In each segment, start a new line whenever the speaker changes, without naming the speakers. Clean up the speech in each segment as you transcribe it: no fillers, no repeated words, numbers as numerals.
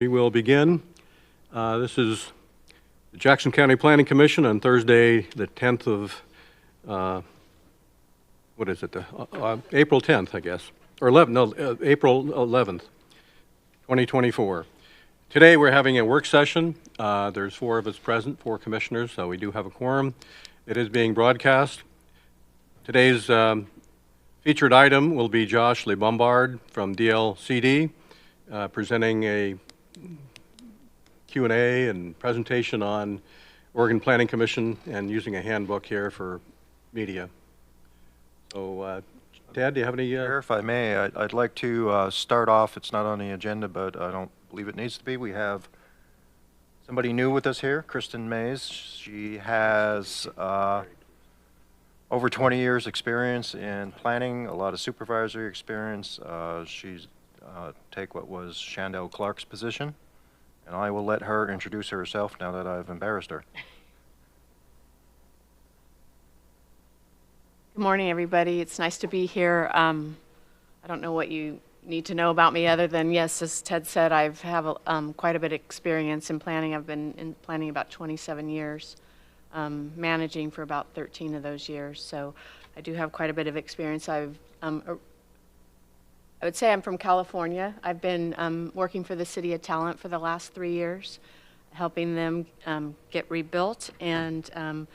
We will begin. This is the Jackson County Planning Commission on Thursday, the 10th of, April 10th, I guess, or 11th, no, April 11th, 2024. Today, we're having a work session. There's 4 of us present, 4 commissioners, so we do have a quorum. It is being broadcast. Today's featured item will be Josh LeBombard from DLCD, presenting a Q&A and presentation on Oregon Planning Commission and using a handbook here for media. So, Ted, do you have any?
Chair, if I may, I'd like to start off, it's not on the agenda, but I don't believe it needs to be. We have somebody new with us here, Kristen Mays. She has over 20 years experience in planning, a lot of supervisory experience. She's take what was Chandel Clark's position, and I will let her introduce herself now that I've embarrassed her.
Good morning, everybody. It's nice to be here. I don't know what you need to know about me other than, yes, as Ted said, I have quite a bit of experience in planning. I've been in planning about 27 years, managing for about 13 of those years. So I do have quite a bit of experience. I would say I'm from California. I've been working for the City of Talent for the last 3 years, helping them get rebuilt, and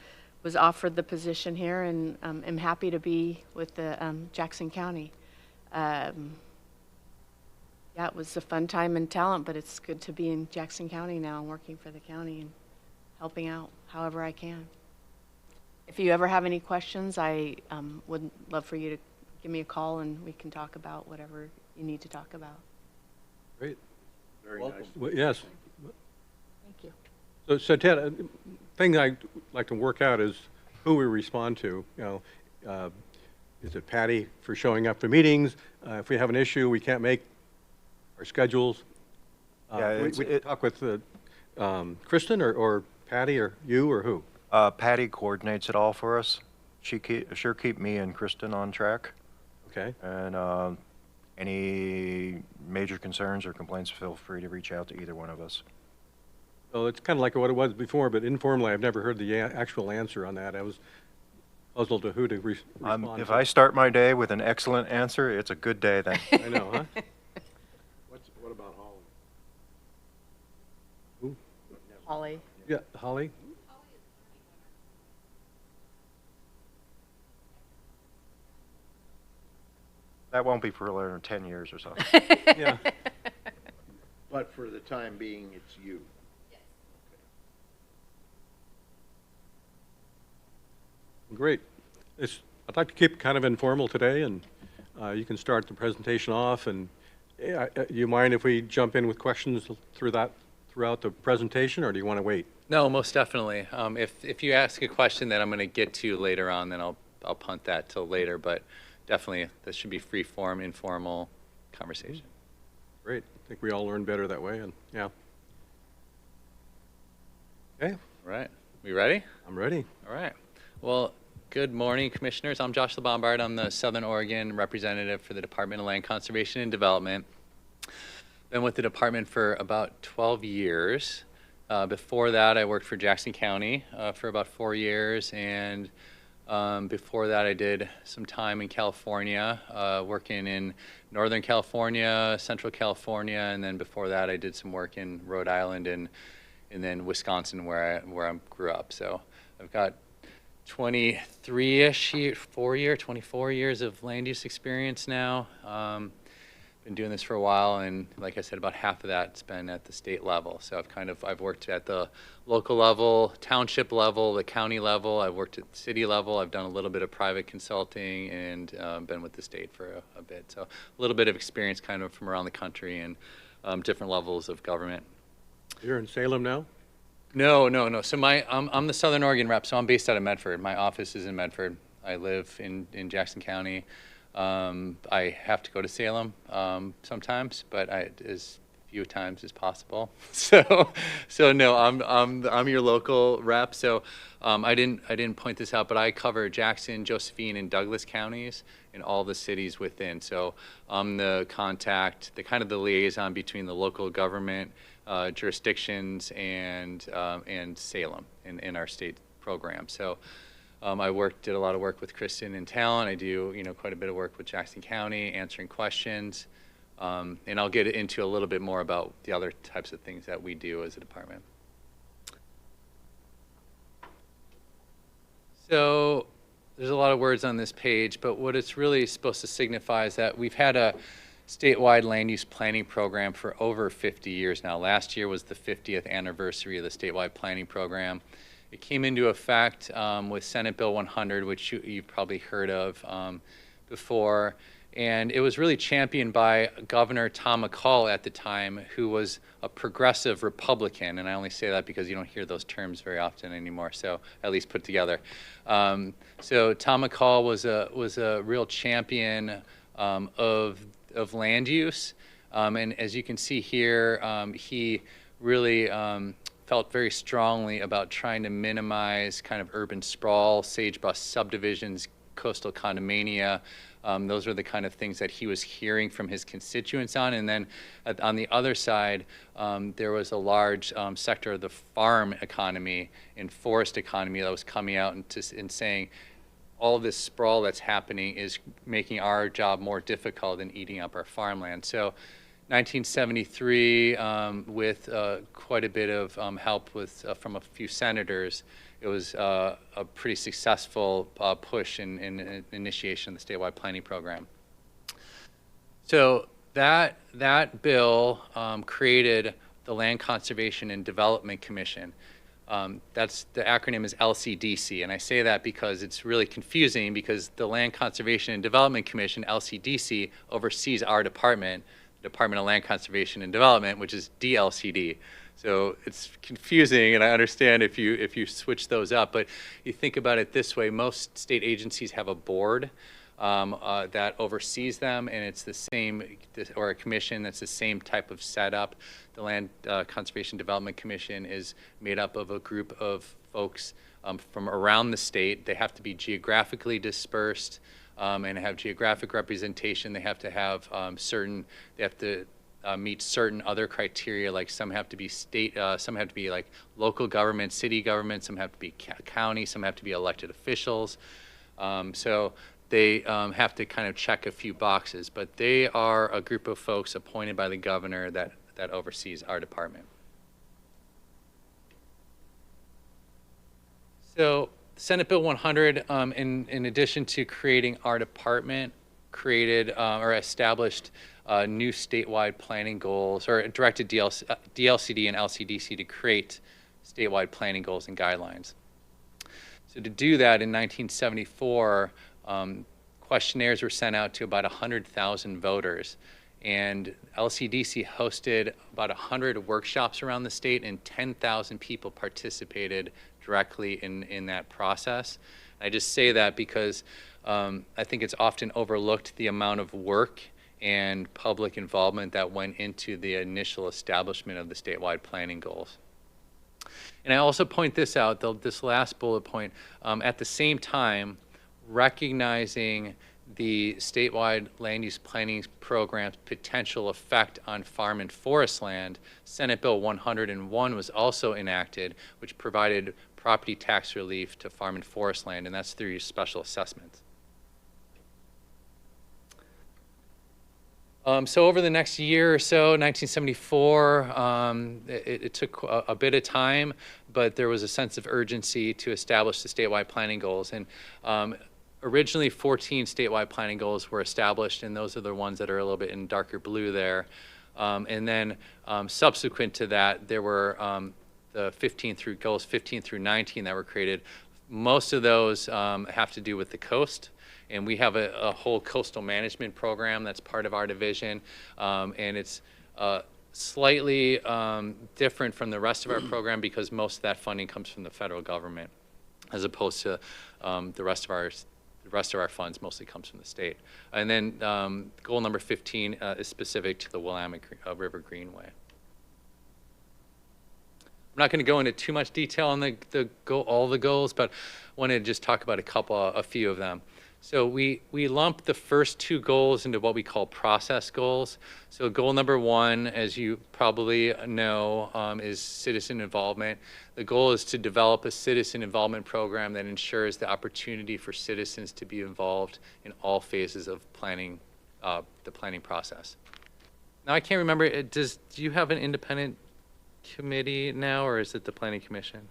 was offered the position here, and am happy to be with the Jackson County. Yeah, it was a fun time in Talent, but it's good to be in Jackson County now and working for the county and helping out however I can. If you ever have any questions, I would love for you to give me a call and we can talk about whatever you need to talk about.
Great.
Very
Welcome.
nice.
Well, yes.
Thank you.
So Ted, thing I'd like to work out is who we respond to. You know, is it Patty for showing up for meetings? If we have an issue, we can't make our schedules.
Yeah,
We can talk with Kristen or Patty or you or who?
Patty coordinates it all for us. She sure keep me and Kristen on track.
Okay.
And any major concerns or complaints, feel free to reach out to either one of us.
So it's kind of like what it was before, but informally, I've never heard the actual answer on that. I was puzzled to who to respond
If
to.
I start my day with an excellent answer, it's a good day then.
I know, huh?
What about Holly?
Who?
Holly.
Yeah, Holly?
That won't be for another 10 years or so.
Yeah.
But for the time being, it's you.
Great. I'd like to keep it kind of informal today, and you can start the presentation off. And you mind if we jump in with questions throughout the presentation, or do you want to wait?
No, most definitely. If you ask a question that I'm going to get to later on, then I'll punt that till later. But definitely, this should be free form, informal conversation.
Great. I think we all learn better that way. And yeah. Okay,
All right. We ready?
I'm ready.
All right. Well, good morning, commissioners. I'm Josh LeBombard. I'm the Southern Oregon representative for the Department of Land Conservation and Development. Been with the department for about 12 years. Before that, I worked for Jackson County for about 4 years, and before that, I did some time in California, working in Northern California, Central California, and then before that, I did some work in Rhode Island and then Wisconsin, where I grew up. So I've got 23-ish, 24 years of land use experience now. Been doing this for a while, and like I said, about half of that's been at the state level. So I've worked at the local level, township level, the county level. I've worked at the city level. I've done a little bit of private consulting, and been with the state for a bit. So a little bit of experience kind of from around the country and different levels of government.
You're in Salem now?
No. So I'm the Southern Oregon rep, so I'm based out of Medford. My office is in Medford. I live in Jackson County. I have to go to Salem sometimes, but as few times as possible. So no, I'm your local rep. So I didn't point this out, but I cover Jackson, Josephine, and Douglas counties and all the cities within. So I'm the contact, the kind of the liaison between the local government jurisdictions and Salem in our state program. So I did a lot of work with Kristen in Talent. I do quite a bit of work with Jackson County, answering questions. And I'll get into a little bit more about the other types of things that we do as a department. So there's a lot of words on this page, but what it's really supposed to signify is that we've had a statewide land use planning program for over 50 years now. Last year was the 50th anniversary of the statewide planning program. It came into effect with Senate Bill 100, which you've probably heard of before. And it was really championed by Governor Tom McCall at the time, who was a progressive Republican. And I only say that because you don't hear those terms very often anymore, so at least put together. So Tom McCall was a real champion of land use. And as you can see here, he really felt very strongly about trying to minimize kind of urban sprawl, sagebrush subdivisions, coastal condominium. Those are the kind of things that he was hearing from his constituents on. And then on the other side, there was a large sector of the farm economy and forest economy that was coming out and saying, all this sprawl that's happening is making our job more difficult and eating up our farmland. So 1973, with quite a bit of help from a few senators, it was a pretty successful push in initiation of the statewide planning program. So that bill created the Land Conservation and Development Commission. That's the acronym is LCDC, and I say that because it's really confusing because the Land Conservation and Development Commission, LCDC, oversees our department, the Department of Land Conservation and Development, which is DLCD. So it's confusing, and I understand if you switch those up, but you think about it this way: most state agencies have a board that oversees them, and it's the same, or a commission that's the same type of setup. The Land Conservation Development Commission is made up of a group of folks from around the state. They have to be geographically dispersed and have geographic representation. They have to have meet certain other criteria, like some have to be state, some have to be like local government, city government, some have to be county, some have to be elected officials. So they have to kind of check a few boxes, but they are a group of folks appointed by the governor that oversees our department. So Senate Bill 100, in addition to creating our department, created or established new statewide planning goals, or directed DLCD and LCDC to create statewide planning goals and guidelines. So to do that in 1974, questionnaires were sent out to about 100,000 voters, and LCDC hosted about 100 workshops around the state, and 10,000 people participated directly in that process. I just say that because I think it's often overlooked the amount of work and public involvement that went into the initial establishment of the statewide planning goals. And I also point this out, this last bullet point, at the same time, recognizing the statewide land use planning program's potential effect on farm and forest land, Senate Bill 101 was also enacted, which provided property tax relief to farm and forest land, and that's through special assessments. So over the next year or so, 1974, it took a bit of time, but there was a sense of urgency to establish the statewide planning goals. And originally 14 statewide planning goals were established, and those are the ones that are a little bit in darker blue there. And then subsequent to that, there were the goals 15 through 19 that were created. Most of those have to do with the coast. And we have a whole coastal management program that's part of our division, and it's slightly different from the rest of our program because most of that funding comes from the federal government, as opposed to the rest of our funds mostly comes from the state. And then goal number 15 is specific to the Willamette River Greenway. not going to go into too much detail on all the goals, but wanted to just talk about a few of them. So we lump the first two goals into what we call process goals. So goal number one, as you probably know, is citizen involvement. The goal is to develop a citizen involvement program that ensures the opportunity for citizens to be involved in all phases of planning, the planning process. Now I can't remember, do you have an independent committee now, or is it the Planning Commission?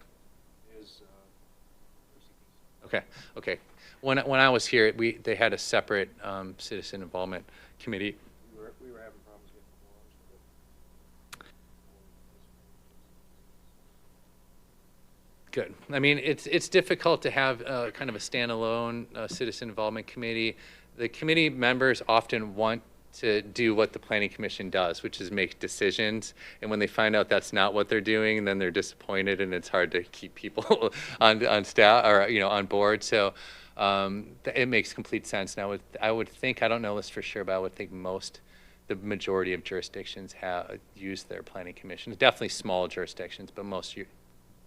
Okay, okay. When I was here, they had a separate citizen involvement committee.
We were having problems getting
Good. I mean, it's difficult to have kind of a standalone citizen involvement committee. The committee members often want to do what the Planning Commission does, which is make decisions. And when they find out that's not what they're doing, then they're disappointed, and it's hard to keep people on staff or on board. So it makes complete sense. Now, I would think, I don't know this for sure, but I would think the majority of jurisdictions use their Planning Commissions. Definitely small jurisdictions, but most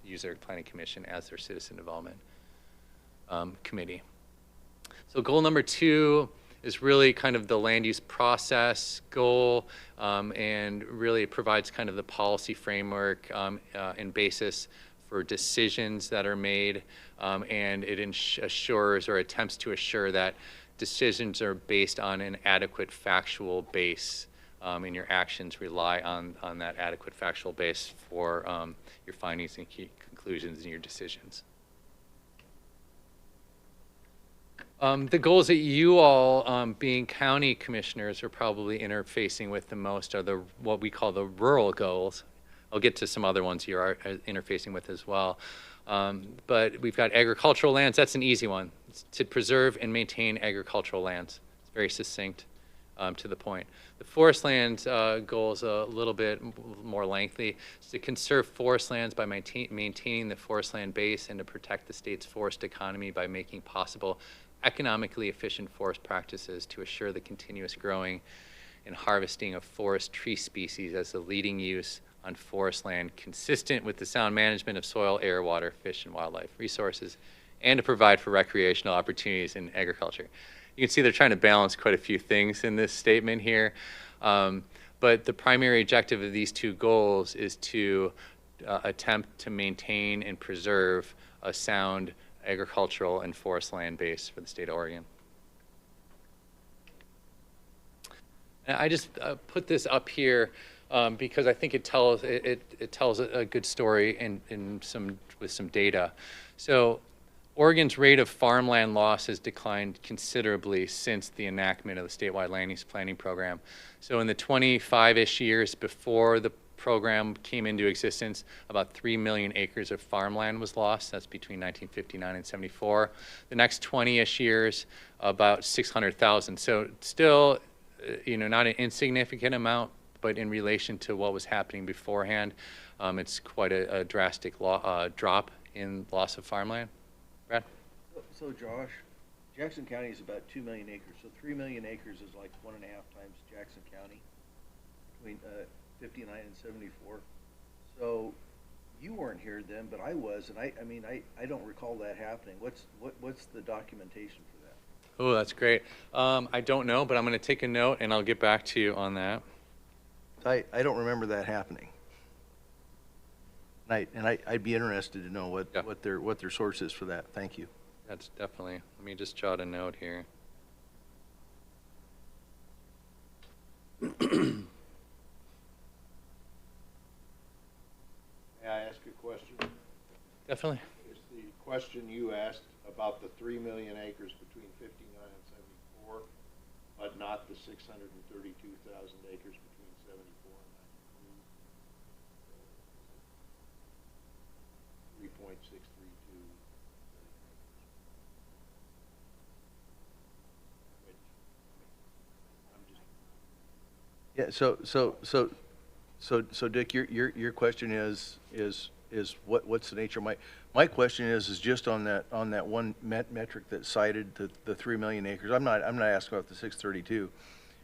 use their Planning Commission as their citizen involvement committee. So goal number two is really kind of the land use process goal, and really it provides kind of the policy framework and basis for decisions that are made, and it assures or attempts to assure that decisions are based on an adequate factual base, and your actions rely on that adequate factual base for your findings and key conclusions in your decisions. The goals that you all, being county commissioners, are probably interfacing with the most are what we call the rural goals. I'll get to some other ones you are interfacing with as well. But we've got agricultural lands. That's an easy one. It's to preserve and maintain agricultural lands. It's very succinct, to the point. The forest lands goal is a little bit more lengthy. It's to conserve forest lands by maintaining the forest land base, and to protect the state's forest economy by making possible economically efficient forest practices to assure the continuous growing and harvesting of forest tree species as the leading use on forest land, consistent with the sound management of soil, air, water, fish, and wildlife resources, and to provide for recreational opportunities in agriculture. You can see they're trying to balance quite a few things in this statement here, but the primary objective of these two goals is to attempt to maintain and preserve a sound agricultural and forest land base for the state of Oregon. And I just put this up here because I think it tells a good story with some data. So Oregon's rate of farmland loss has declined considerably since the enactment of the statewide land use planning program. So in the 25-ish years before the program came into existence, about 3 million acres of farmland was lost. That's between 1959 and 74. The next 20-ish years, about 600,000. So still, not an insignificant amount, but in relation to what was happening beforehand, it's quite a drastic drop in loss of farmland. Brad?
So Josh, Jackson County is about 2 million acres, so 3 million acres is like 1.5 times Jackson County between 59 and 74. So you weren't here then, but I was, and I don't recall that happening. What's the documentation for that?
Oh, that's great. I don't know, but I'm going to take a note and I'll get back to you on that.
I don't remember that happening. I'd be interested to know what their source is for that. Thank you.
That's definitely. Let me just jot a note here.
May I ask a question?
Definitely.
Is the question you asked about the 3 million acres between 59 and 74, but not the 632,000 acres between 74 and 3.632?
Yeah. So Dick, your question is what's the nature of my question is just on that one metric that cited the 3 million acres. I'm not asking about the 632.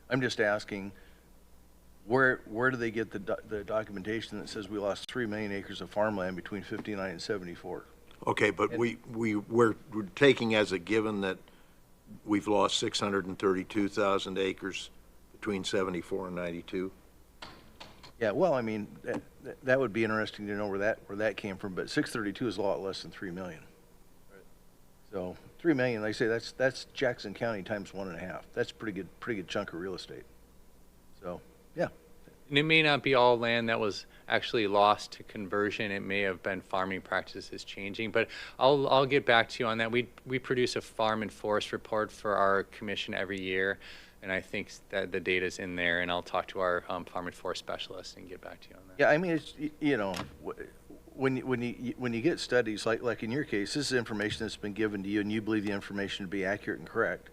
I'm just asking, where do they get the documentation that says we lost 3 million acres of farmland between 59 and 74?
Okay, but we're taking as a given that we've lost 632,000 acres between 74 and 92?
Yeah, well, I mean, that would be interesting to know where that came from, but 632 is a lot less than 3 million. So 3 million, like I say, that's Jackson County times 1.5. That's pretty good chunk of real estate. So, yeah.
And it may not be all land that was actually lost to conversion. It may have been farming practices changing, but I'll get back to you on that. We produce a farm and forest report for our commission every year, and I think that the data's in there, and I'll talk to our farm and forest specialist and get back to you on that.
Yeah, I mean, it's, when you get studies, like in your case, this is information that's been given to you, and you believe the information to be accurate and correct.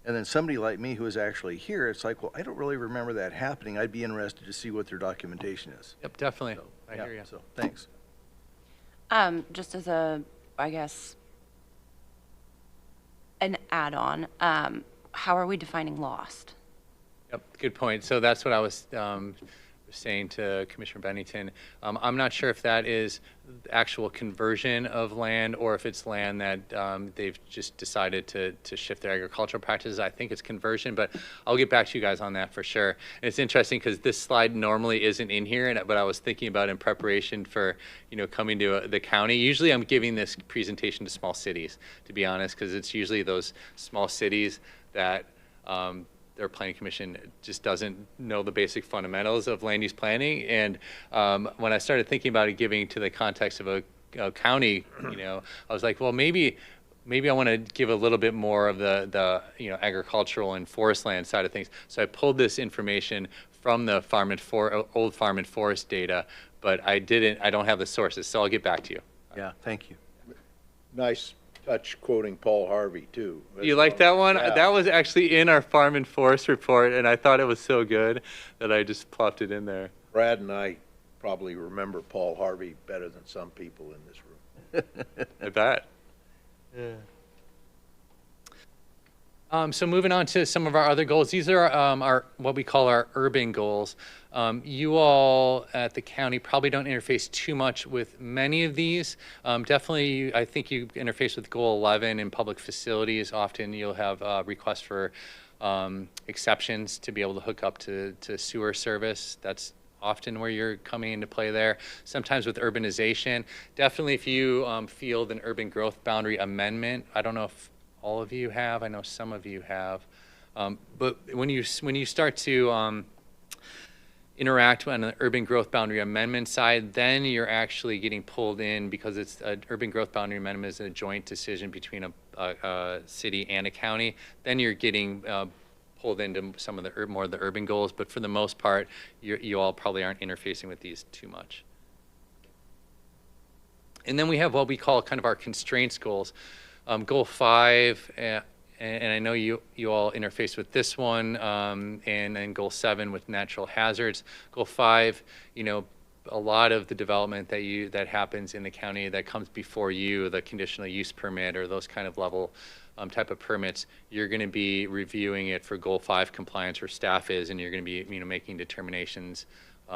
And then somebody like me who is actually here, it's like, well, I don't really remember that happening. I'd be interested to see what their documentation is.
Yep, definitely.
So,
I
yeah,
hear you.
So, thanks.
Just as a, I guess, an add-on, how are we defining lost?
Yep, good point. So that's what I was saying to Commissioner Bennington. I'm not sure if that is actual conversion of land or if it's land that they've just decided to shift their agricultural practices. I think it's conversion, but I'll get back to you guys on that for sure. And it's interesting because this slide normally isn't in here, but I was thinking about in preparation for, coming to the county. Usually I'm giving this presentation to small cities, to be honest, because it's usually those small cities that their planning commission just doesn't know the basic fundamentals of land use planning. And when I started thinking about it, giving to the context of a county, I was like, well, maybe I want to give a little bit more of the agricultural and forest land side of things. So I pulled this information from the old farm and forest data, but I don't have the sources. So I'll get back to you.
Yeah, thank you.
Nice touch quoting Paul Harvey, too.
You like that one?
Yeah.
That was actually in our farm and forest report, and I thought it was so good that I just plopped it in there.
Brad and I probably remember Paul Harvey better than some people in this room.
I bet. So moving on to some of our other goals. These are our what we call our urban goals. You all at the county probably don't interface too much with many of these. Definitely, I think you interface with Goal 11 in public facilities. Often you'll have requests for exceptions to be able to hook up to sewer service. That's often where you're coming into play there. Sometimes with urbanization. Definitely if you field an urban growth boundary amendment, I don't know if all of you have, I know some of you have, but when you start to interact on the urban growth boundary amendment side, then you're actually getting pulled in because it's an urban growth boundary amendment is a joint decision between a city and a county. Then you're getting pulled into some of the more of the urban goals, but for the most part, you all probably aren't interfacing with these too much. And then we have what we call kind of our constraints goals. Goal 5, and I know you all interface with this one, and then Goal 7 with natural hazards. Goal 5, a lot of the development that happens in the county that comes before you, the conditional use permit or those kind of level type of permits, you're going to be reviewing it for Goal 5 compliance, or staff is, and you're going to be making determinations.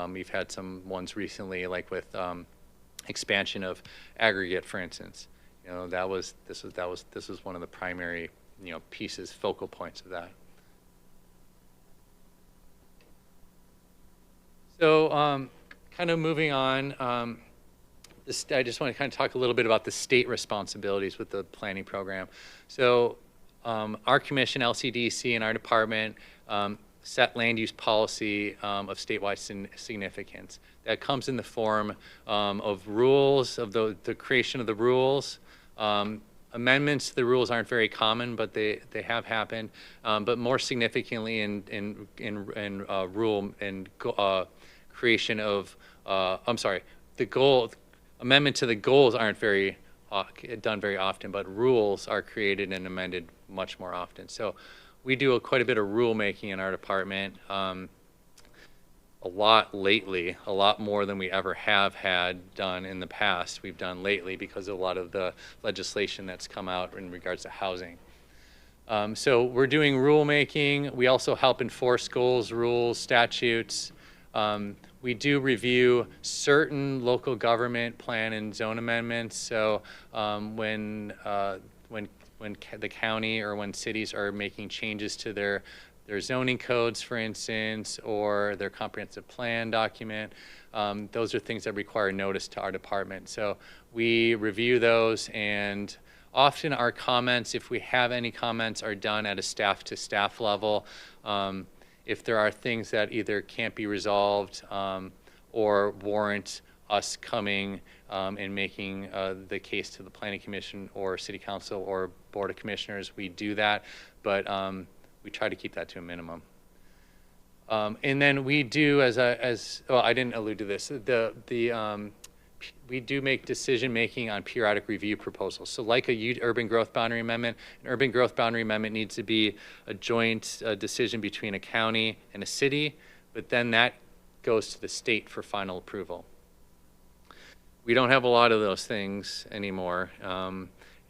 We've had some ones recently, like with expansion of aggregate, for instance. This was one of the primary, pieces, focal points of that. So, kind of moving on, I just want to kind of talk a little bit about the state responsibilities with the planning program. So, our commission, LCDC, and our department set land use policy of statewide significance. That comes in the form of rules, of the creation of the rules. Amendments to the rules aren't very common, but they have happened. But more significantly in rule and creation of, amendment to the goals aren't done very often, but rules are created and amended much more often. So we do quite a bit of rulemaking in our department. A lot lately, a lot more than we ever have had done in the past. We've done lately because of a lot of the legislation that's come out in regards to housing. So we're doing rulemaking. We also help enforce goals, rules, statutes. We do review certain local government plan and zone amendments. So when the county or when cities are making changes to their zoning codes, for instance, or their comprehensive plan document, those are things that require notice to our department. So we review those, and often our comments, if we have any comments, are done at a staff-to-staff level. If there are things that either can't be resolved or warrant us coming and making the case to the Planning Commission or City Council or Board of Commissioners, we do that, but we try to keep that to a minimum. And then we do, well, I didn't allude to this, we do make decision-making on periodic review proposals. So like a urban growth boundary amendment, an urban growth boundary amendment needs to be a joint decision between a county and a city, but then that goes to the state for final approval. We don't have a lot of those things anymore.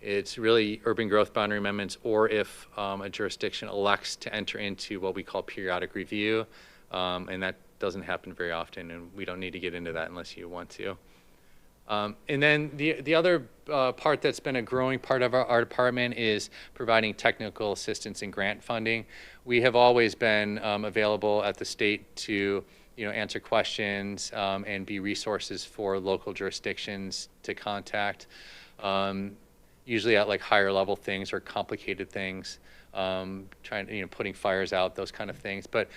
It's really urban growth boundary amendments, or if a jurisdiction elects to enter into what we call periodic review, and that doesn't happen very often, and we don't need to get into that unless you want to. And then the other part that's been a growing part of our department is providing technical assistance and grant funding. We have always been available at the state to answer questions and be resources for local jurisdictions to contact, usually at like higher level things or complicated things, putting fires out, those kind of things. But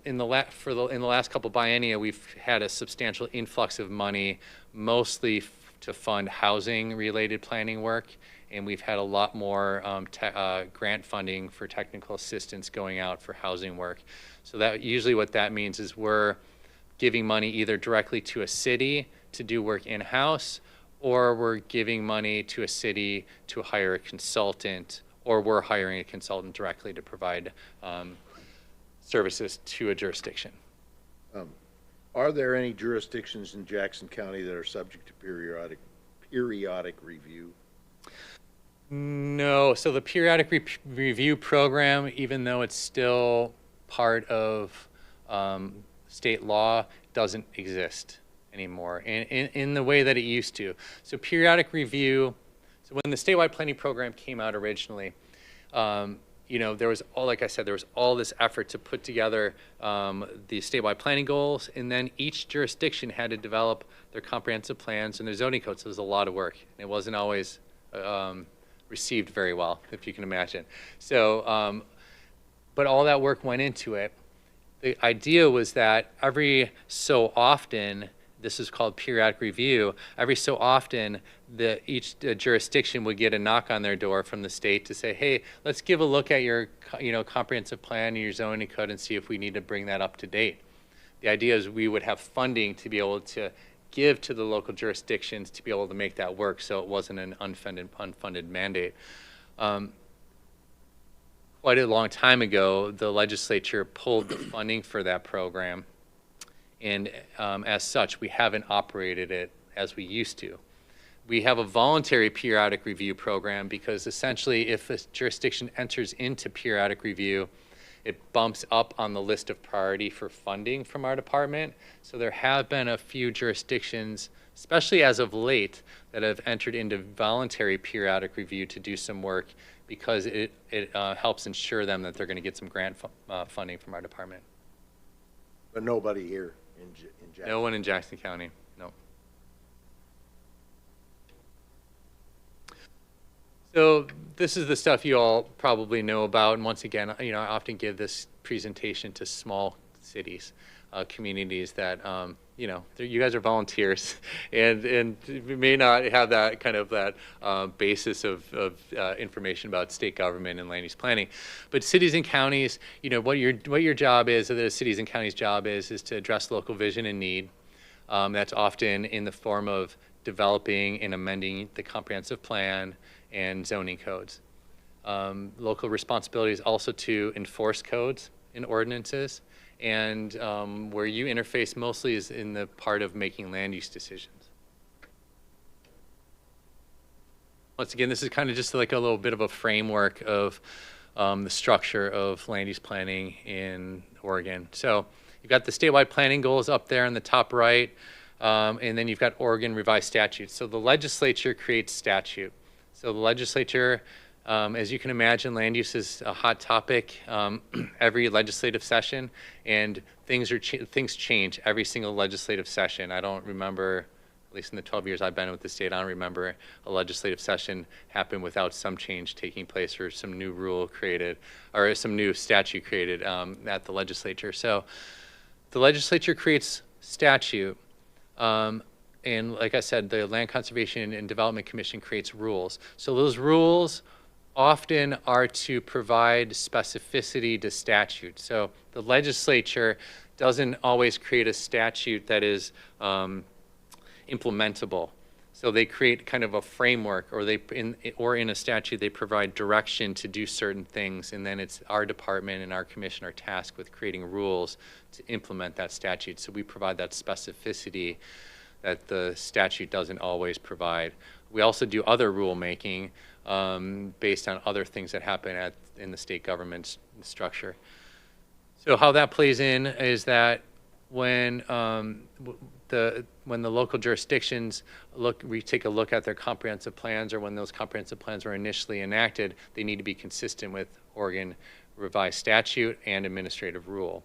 in the last couple biennia, we've had a substantial influx of money, mostly to fund housing-related planning work, and we've had a lot more grant funding for technical assistance going out for housing work. So that usually what that means is we're giving money either directly to a city to do work in-house, or we're giving money to a city to hire a consultant, or we're hiring a consultant directly to provide services to a jurisdiction.
Are there any jurisdictions in Jackson County that are subject to periodic review?
No, so the periodic review program, even though it's still part of state law, doesn't exist anymore in the way that it used to. So periodic review, so when the statewide planning program came out originally, there was like I said, there was all this effort to put together the statewide planning goals, and then each jurisdiction had to develop their comprehensive plans and their zoning codes. So it was a lot of work. It wasn't always received very well, if you can imagine. So, but all that work went into it. The idea was that every so often, this is called periodic review, every so often each jurisdiction would get a knock on their door from the state to say, hey, let's give a look at your comprehensive plan and your zoning code and see if we need to bring that up to date. The idea is we would have funding to be able to give to the local jurisdictions to be able to make that work, so it wasn't an unfunded mandate. Quite a long time ago, the legislature pulled the funding for that program, and as such, we haven't operated it as we used to. We have a voluntary periodic review program because essentially if a jurisdiction enters into periodic review, it bumps up on the list of priority for funding from our department. So there have been a few jurisdictions, especially as of late, that have entered into voluntary periodic review to do some work because it helps ensure them that they're going to get some grant funding from our department.
But nobody here in Jackson?
No one in Jackson County, no. So this is the stuff you all probably know about, and once again, I often give this presentation to small cities, communities that, you guys are volunteers, and we may not have that kind of basis of information about state government and land use planning, but cities and counties, what your job is, or the cities and counties' job is to address local vision and need. That's often in the form of developing and amending the comprehensive plan and zoning codes. Local responsibility is also to enforce codes and ordinances, and where you interface mostly is in the part of making land use decisions. Once again, this is kind of just like a little bit of a framework of the structure of land use planning in Oregon. So you've got the statewide planning goals up there in the top right, and then you've got Oregon revised statutes. So the legislature creates statute. So the legislature, as you can imagine, land use is a hot topic every legislative session, and things change every single legislative session. I don't remember, at least in the 12 years I've been with the state, I don't remember a legislative session happen without some change taking place or some new rule created or some new statute created at the legislature. So the legislature creates statute, and like I said, the Land Conservation and Development Commission creates rules. So those rules often are to provide specificity to statute. So the legislature doesn't always create a statute that is implementable. So they create kind of a framework, or in a statute they provide direction to do certain things, and then it's our department and our commission are tasked with creating rules to implement that statute. So we provide that specificity that the statute doesn't always provide. We also do other rulemaking based on other things that happen in the state government structure. So how that plays in is that when the local jurisdictions take a look at their comprehensive plans, or when those comprehensive plans were initially enacted, they need to be consistent with Oregon revised statute and administrative rule.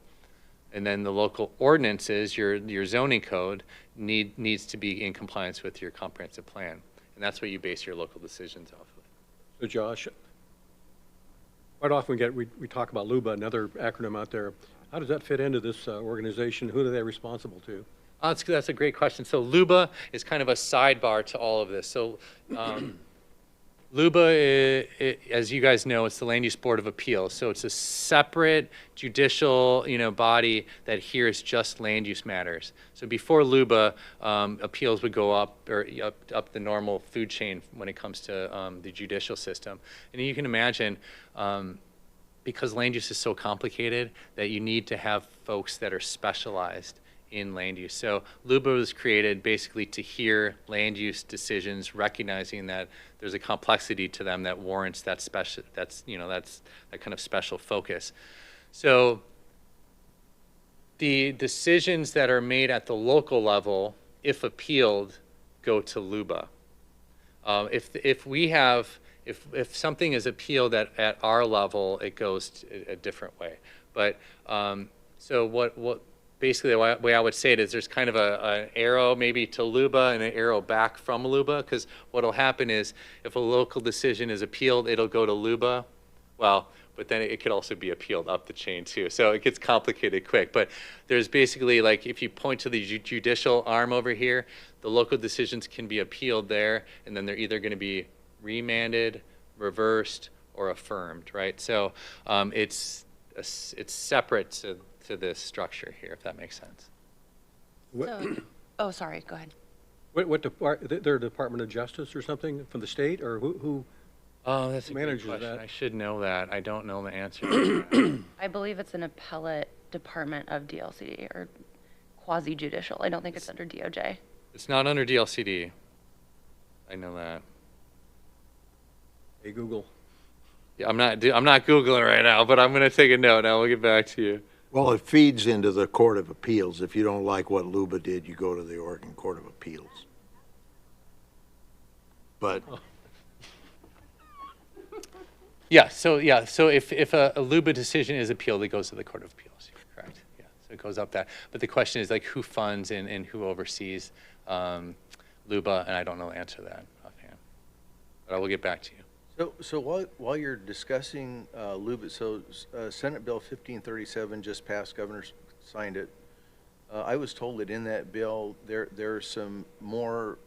And then the local ordinances, your zoning code, needs to be in compliance with your comprehensive plan. And that's what you base your local decisions off of.
So Josh, quite often we talk about LUBA, another acronym out there. How does that fit into this organization? Who are they responsible to?
That's a great question. So LUBA is kind of a sidebar to all of this. So LUBA, as you guys know, it's the Land Use Board of Appeals. So it's a separate judicial, body that hears just land use matters. So before LUBA, appeals would go up the normal food chain when it comes to the judicial system. And you can imagine, because land use is so complicated, that you need to have folks that are specialized in land use. So LUBA was created basically to hear land use decisions, recognizing that there's a complexity to them that warrants that kind of special focus. So the decisions that are made at the local level, if appealed, go to LUBA. If something is appealed at our level, it goes a different way. But so basically the way I would say it is there's kind of an arrow maybe to LUBA and an arrow back from LUBA, because what will happen is if a local decision is appealed, it'll go to LUBA. Well, but then it could also be appealed up the chain too. So it gets complicated quick. But there's basically, like, if you point to the judicial arm over here, the local decisions can be appealed there, and then they're either going to be remanded, reversed, or affirmed, right? So it's separate to this structure here, if that makes sense.
Oh, sorry, go ahead.
They're Department of Justice or something from the state, or who?
Oh, that's a good
manages
question.
that?
I should know that. I don't know the answer to that.
I believe it's an appellate department of DLCD, or quasi-judicial. I don't think it's under DOJ.
It's not under DLCD. I know that.
Hey, Google.
Yeah, I'm not Googling right now, but I'm going to take a note. Now we'll get back to you.
Well, it feeds into the Court of Appeals. If you don't like what LUBA did, you go to the Oregon Court of Appeals. But
So if a LUBA decision is appealed, it goes to the Court of Appeals. You're correct. Yeah, so it goes up that. But the question is, like, who funds and who oversees LUBA, and I don't know the answer to that offhand. But I will get back to you.
So while you're discussing LUBA, Senate Bill 1537 just passed, Governor signed it. I was told that in that bill there are some more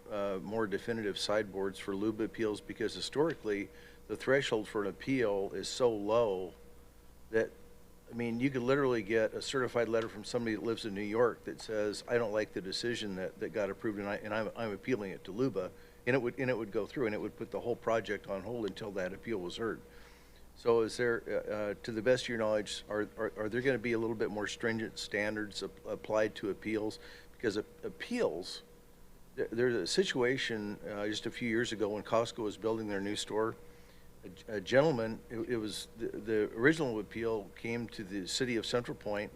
definitive sideboards for LUBA appeals, because historically the threshold for an appeal is so low that, I mean, you could literally get a certified letter from somebody that lives in New York that says, I don't like the decision that got approved, and I'm appealing it to LUBA. And it would go through, and it would put the whole project on hold until that appeal was heard. So is there, to the best of your knowledge, are there going to be a little bit more stringent standards applied to appeals? Because appeals, there's a situation just a few years ago when Costco was building their new store. A gentleman, it was the original appeal came to the city of Central Point.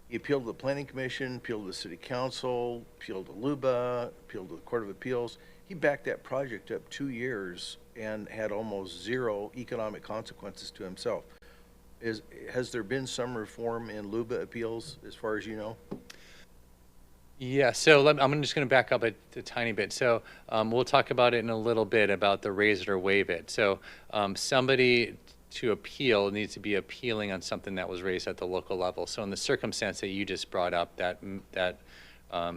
He appealed to the planning commission, appealed to the city council, appealed to LUBA, appealed to the Court of Appeals. He backed that project up 2 years and had almost zero economic consequences to himself. Has there been some reform in LUBA appeals, as far as you know?
Yeah, so I'm just going to back up a tiny bit. So we'll talk about it in a little bit about the raise it or waive it. So somebody to appeal needs to be appealing on something that was raised at the local level. So in the circumstance that you just brought up, that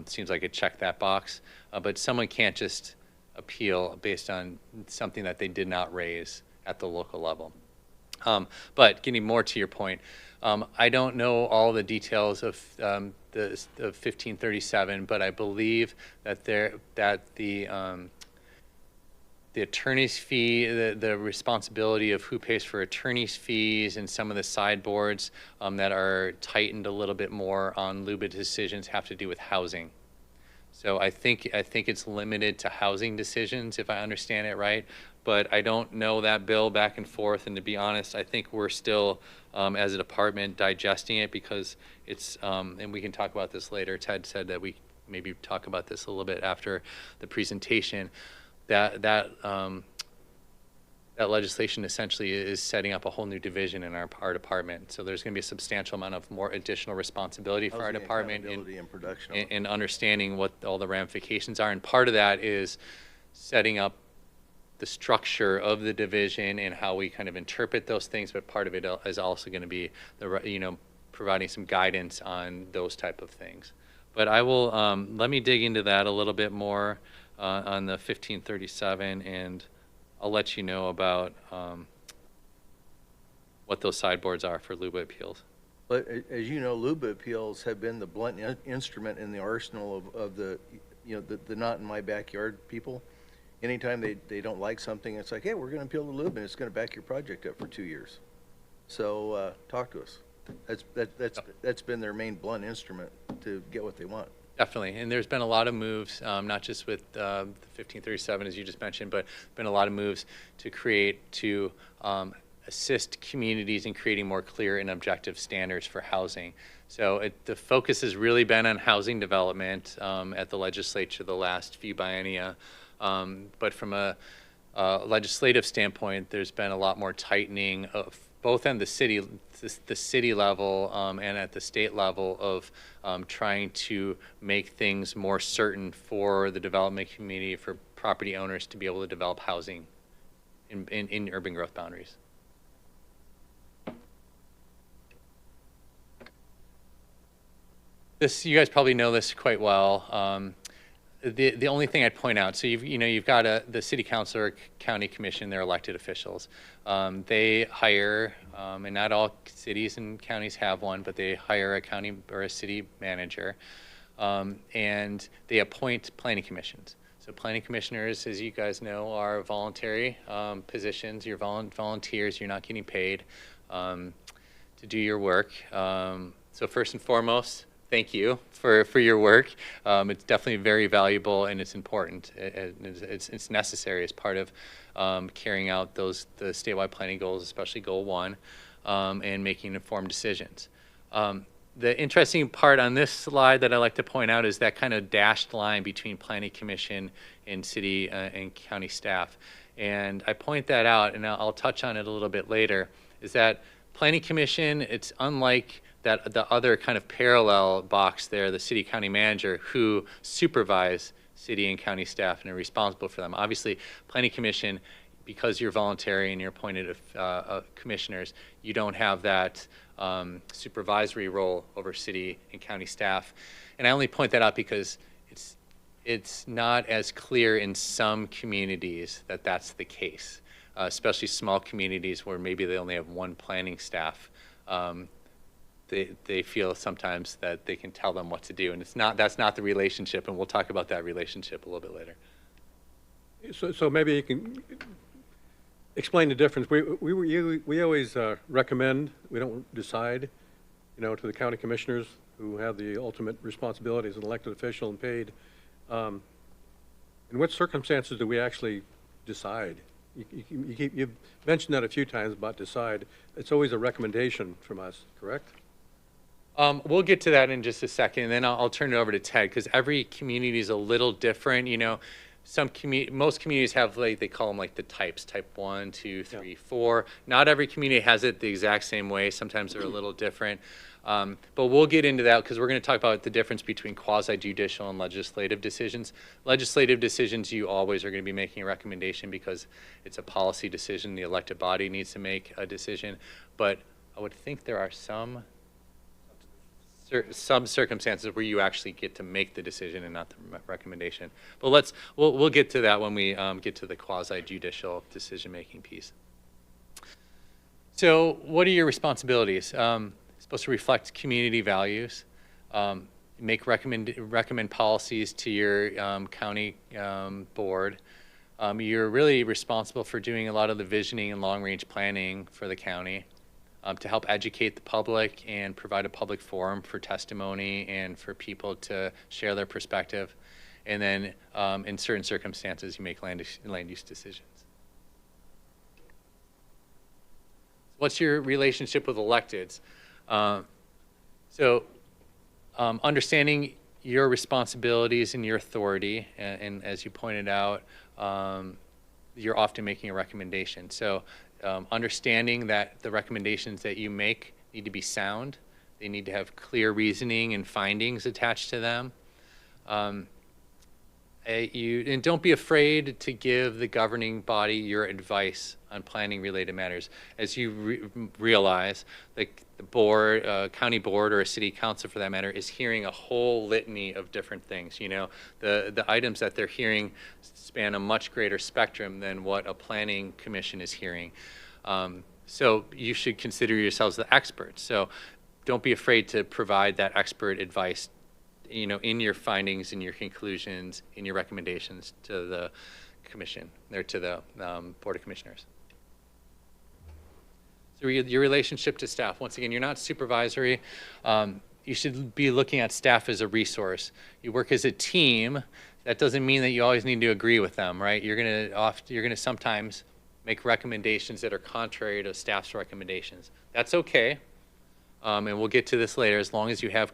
seems like it checked that box. But someone can't just appeal based on something that they did not raise at the local level. But getting more to your point, I don't know all the details of the 1537, but I believe that the attorney's fee, the responsibility of who pays for attorney's fees and some of the sideboards that are tightened a little bit more on LUBA decisions have to do with housing. So I think it's limited to housing decisions, if I understand it right. But I don't know that bill back and forth. And to be honest, I think we're still, as a department, digesting it because it's, and we can talk about this later. Ted said that we maybe talk about this a little bit after the presentation. That legislation essentially is setting up a whole new division in our department. So there's going to be a substantial amount of more additional responsibility for our
Housing
department
accountability and production.
in understanding what all the ramifications are. And part of that is setting up the structure of the division and how we kind of interpret those things. But part of it is also going to be providing some guidance on those type of things. But I will let me dig into that a little bit more on the 1537, and I'll let you know about what those sideboards are for LUBA appeals.
But as you know, LUBA appeals have been the blunt instrument in the arsenal of the not in my backyard people. Anytime they don't like something, it's like, hey, we're going to appeal to LUBA, and it's going to back your project up for 2 years. So talk to us. That's been their main blunt instrument to get what they want.
Definitely, and there's been a lot of moves, not just with the 1537, as you just mentioned, but been a lot of moves to assist communities in creating more clear and objective standards for housing. So the focus has really been on housing development at the legislature the last few biennia, but from a legislative standpoint, there's been a lot more tightening of both on the city level and at the state level of trying to make things more certain for the development community, for property owners to be able to develop housing in urban growth boundaries. You guys probably know this quite well. The only thing I'd point out, so you've got the city council or county commission, they're elected officials. They hire, and not all cities and counties have one, but they hire a county or a city manager, and they appoint planning commissions. So planning commissioners, as you guys know, are voluntary positions. You're volunteers. You're not getting paid to do your work. So first and foremost, thank you for your work. It's definitely very valuable and it's important. It's necessary as part of carrying out the statewide planning goals, especially Goal 1, and making informed decisions. The interesting part on this slide that I like to point out is that kind of dashed line between planning commission and city and county staff. And I point that out, and I'll touch on it a little bit later, is that planning commission, it's unlike that the other kind of parallel box there, the city county manager, who supervise city and county staff and are responsible for them. Obviously, planning commission, because you're voluntary and you're appointed commissioners, you don't have that supervisory role over city and county staff. And I only point that out because it's not as clear in some communities that that's the case, especially small communities where maybe they only have one planning staff. They feel sometimes that they can tell them what to do, and that's not the relationship, and we'll talk about that relationship a little bit later.
So maybe you can explain the difference. We always recommend, we don't decide, to the county commissioners who have the ultimate responsibility as an elected official and paid. In what circumstances do we actually decide? You've mentioned that a few times about decide. It's always a recommendation from us, correct?
We'll get to that in just a second, and then I'll turn it over to Ted, because every community is a little different. You know, most communities have, like, they call them like the types, type 1, 2, 3, 4. Not every community has it the exact same way. Sometimes they're a little different. But we'll get into that because we're going to talk about the difference between quasi-judicial and legislative decisions. Legislative decisions, you always are going to be making a recommendation because it's a policy decision. The elected body needs to make a decision. But I would think there are some circumstances where you actually get to make the decision and not the recommendation. But we'll get to that when we get to the quasi-judicial decision-making piece. So what are your responsibilities? Supposed to reflect community values, recommend policies to your county board. You're really responsible for doing a lot of the visioning and long-range planning for the county. To help educate the public and provide a public forum for testimony and for people to share their perspective. And then in certain circumstances, you make land use decisions. What's your relationship with electeds? Understanding your responsibilities and your authority, and as you pointed out, you're often making a recommendation. So understanding that the recommendations that you make need to be sound. They need to have clear reasoning and findings attached to them. And don't be afraid to give the governing body your advice on planning related matters. As you realize, the board, county board, or a city council for that matter, is hearing a whole litany of different things. You know, the items that they're hearing span a much greater spectrum than what a planning commission is hearing. So you should consider yourselves the experts. So don't be afraid to provide that expert advice, you know, in your findings, in your conclusions, in your recommendations to the commission, or to the Board of Commissioners. So your relationship to staff, once again, you're not supervisory. You should be looking at staff as a resource. You work as a team. That doesn't mean that you always need to agree with them, right? You're gonna sometimes make recommendations that are contrary to staff's recommendations. That's okay, and we'll get to this later, as long as you have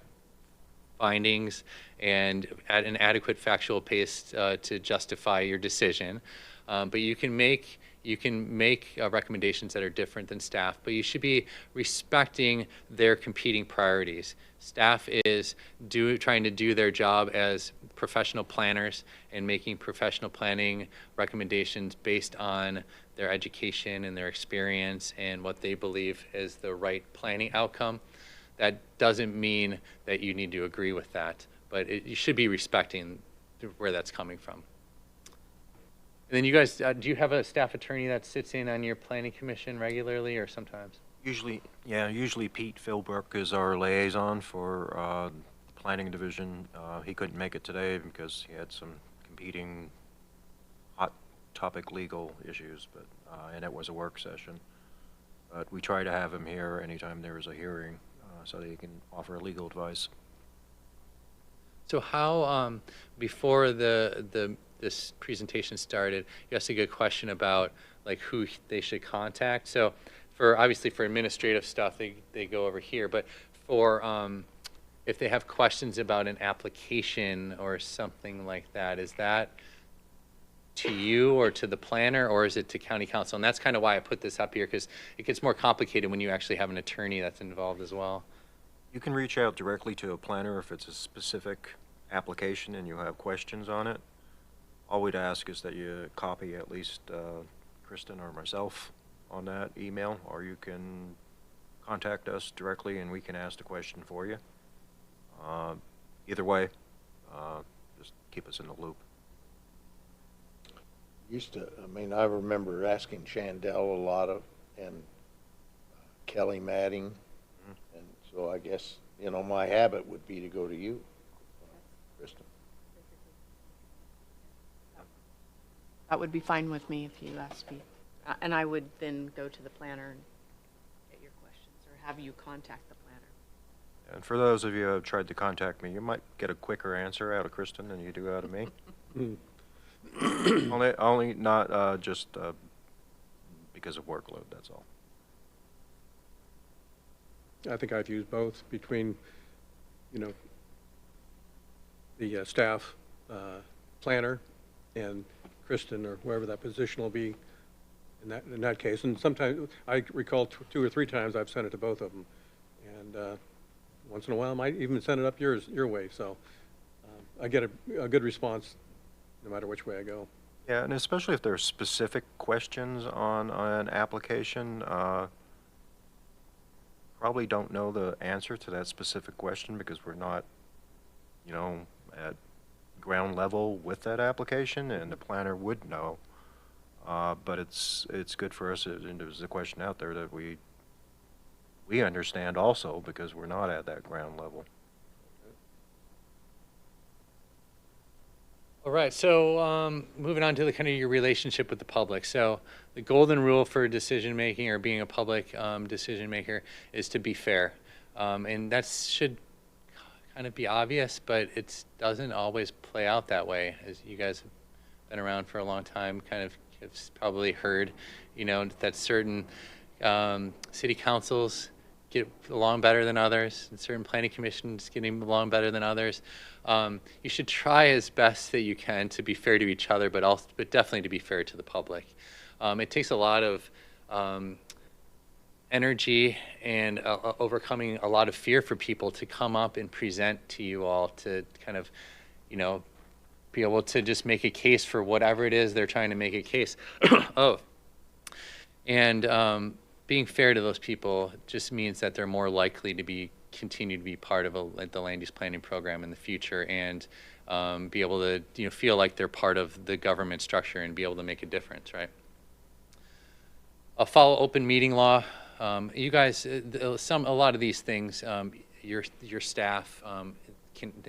findings and at an adequate factual pace to justify your decision. But you can make recommendations that are different than staff, but you should be respecting their competing priorities. Staff is trying to do their job as professional planners and making professional planning recommendations based on their education and their experience and what they believe is the right planning outcome. That doesn't mean that you need to agree with that, but you should be respecting where that's coming from. And then you guys, do you have a staff attorney that sits in on your planning commission regularly or sometimes?
Usually Pete Philbrook is our liaison for planning division. He couldn't make it today because he had some competing hot topic legal issues, but and it was a work session. But we try to have him here anytime there is a hearing so that he can offer legal advice.
So how, before this presentation started, you asked a good question about like who they should contact. So obviously for administrative stuff, they go over here, but for if they have questions about an application or something like that, is that to you or to the planner, or is it to county council? And that's kind of why I put this up here, because it gets more complicated when you actually have an attorney that's involved as well.
You can reach out directly to a planner if it's a specific application and you have questions on it. All we'd ask is that you copy at least Kristen or myself on that email, or you can contact us directly and we can ask the question for you. Either way, just keep us in the loop.
I remember asking Chandel a lot and Kelly Madding, and so I guess, my habit would be to go to you, Kristen.
That would be fine with me if you asked me. And I would then go to the planner and get your questions, or have you contact the planner.
And for those of you who have tried to contact me, you might get a quicker answer out of Kristen than you do out of me. only not just because of workload, that's all.
I think I've used both between, you know, the staff planner and Kristen or whoever that position will be in that case. And sometimes, I recall 2 or 3 times I've sent it to both of them. And once in a while, I might even send it up your way. So I get a good response no matter which way I go.
Yeah, and especially if there are specific questions on an application, probably don't know the answer to that specific question because we're not, you know, at ground level with that application, and the planner would know. But it's good for us, and there's a question out there that we understand also because we're not at that ground level.
All right, so moving on to the kind of your relationship with the public. So the golden rule for decision making or being a public decision maker is to be fair, and that should kind of be obvious, but it doesn't always play out that way. As you guys have been around for a long time, kind of have probably heard, you know, that certain city councils get along better than others, and certain planning commissions getting along better than others. You should try as best that you can to be fair to each other, but definitely to be fair to the public. It takes a lot of energy and overcoming a lot of fear for people to come up and present to you all to kind of, you know, be able to just make a case for whatever it is they're trying to make a case of. And being fair to those people just means that they're more likely to continue to be part of the land use planning program in the future, and be able to, you know, feel like they're part of the government structure and be able to make a difference, right? Follow open meeting law. You guys, a lot of these things, your staff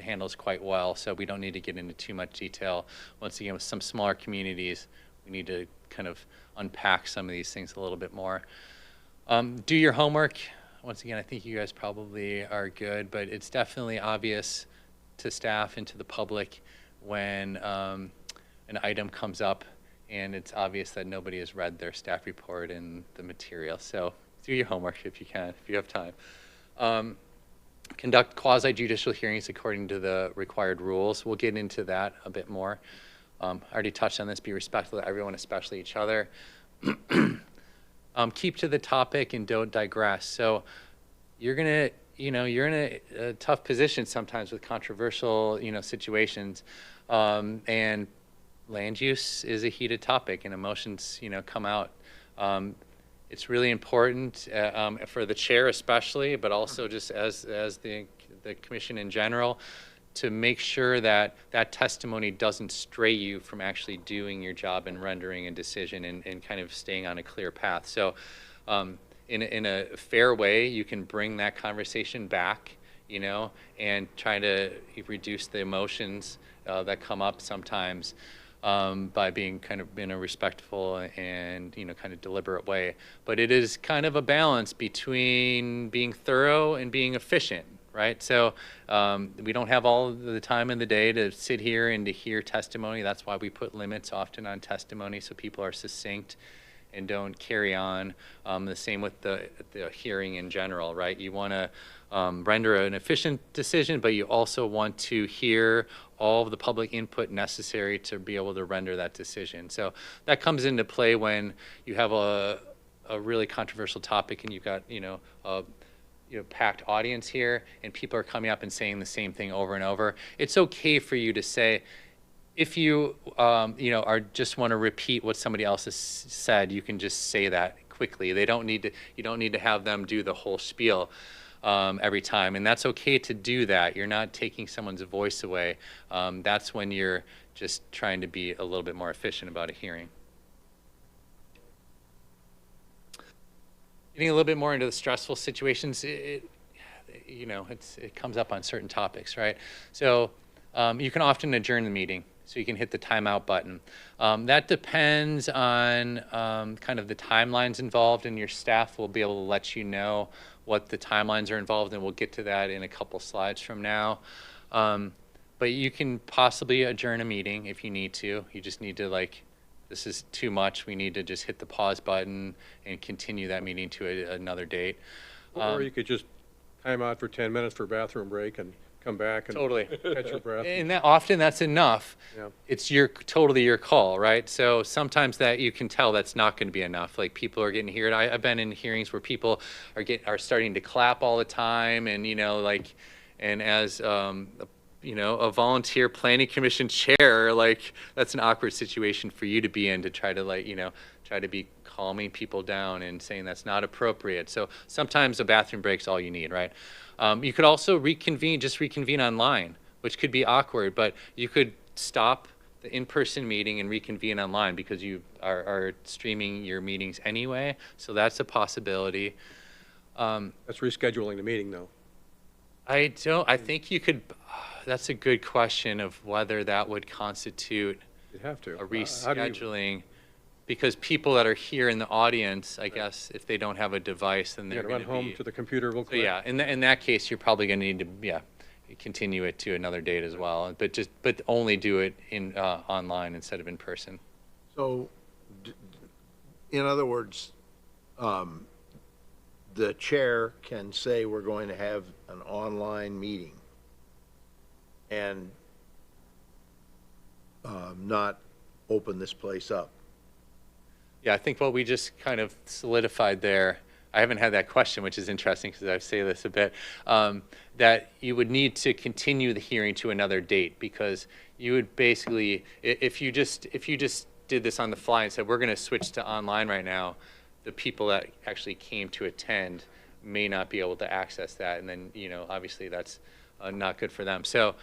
handles quite well, so we don't need to get into too much detail. Once again, with some smaller communities, we need to kind of unpack some of these things a little bit more. Do your homework. Once again, I think you guys probably are good, but it's definitely obvious to staff and to the public when an item comes up and it's obvious that nobody has read their staff report and the material. So do your homework if you can, if you have time. Conduct quasi-judicial hearings according to the required rules. We'll get into that a bit more. I already touched on this. Be respectful to everyone, especially each other. Keep to the topic and don't digress. So you're in a tough position sometimes with controversial, you know, situations, and land use is a heated topic, and emotions, you know, come out. It's really important for the chair especially, but also just as the commission in general, to make sure that that testimony doesn't stray you from actually doing your job and rendering a decision and kind of staying on a clear path. So in a fair way, you can bring that conversation back, you know, and try to reduce the emotions that come up sometimes by being kind of in a respectful and, you know, kind of deliberate way. But it is kind of a balance between being thorough and being efficient. Right, so we don't have all the time in the day to sit here and to hear testimony. That's why we put limits often on testimony, so people are succinct and don't carry on. The same with the hearing in general, right? You want to render an efficient decision, but you also want to hear all of the public input necessary to be able to render that decision. So that comes into play when you have a really controversial topic and you've got, you know, packed audience here, and people are coming up and saying the same thing over and over. It's okay for you to say, if you, are just want to repeat what somebody else has said, you can just say that quickly. You don't need to have them do the whole spiel every time, and that's okay to do that. You're not taking someone's voice away. That's when you're just trying to be a little bit more efficient about a hearing. Getting a little bit more into the stressful situations, it comes up on certain topics, right? So you can often adjourn the meeting, so you can hit the timeout button. That depends on kind of the timelines involved, and your staff will be able to let you know what the timelines are involved, and we'll get to that in a couple slides from now. But you can possibly adjourn a meeting if you need to. You just need to, like, this is too much, we need to just hit the pause button and continue that meeting to another date.
Or you could just time out for 10 minutes for a bathroom break and come back and
Totally.
catch your breath.
And that often that's enough.
Yeah.
It's totally your call, right? So sometimes that you can tell that's not going to be enough. Like people are getting here. I've been in hearings where people are starting to clap all the time, and and as a volunteer planning commission chair, like that's an awkward situation for you to be in, to try to try to be calming people down and saying that's not appropriate. So sometimes a bathroom break's all you need, right? You could also just reconvene online, which could be awkward, but you could stop the in-person meeting and reconvene online because you are streaming your meetings anyway. So that's a possibility.
That's rescheduling the meeting, though.
I think you could, that's a good question of whether that would constitute
You'd have to.
a
How do you-
rescheduling. Because people that are here in the audience, I guess, if they don't have a device, then
You
they're
gotta
going
run
to
home
be.
to the computer real
So
quick.
yeah, in that case, you're probably going to need to, continue it to another date as well, but only do it in online instead of in person.
So, in other words, the chair can say we're going to have an online meeting and not open this place up.
Yeah, I think what we just kind of solidified there, I haven't had that question, which is interesting because I say this a bit, that you would need to continue the hearing to another date, because you would basically, if you just did this on the fly and said, we're going to switch to online right now, the people that actually came to attend may not be able to access that. And then, obviously that's not good for them. So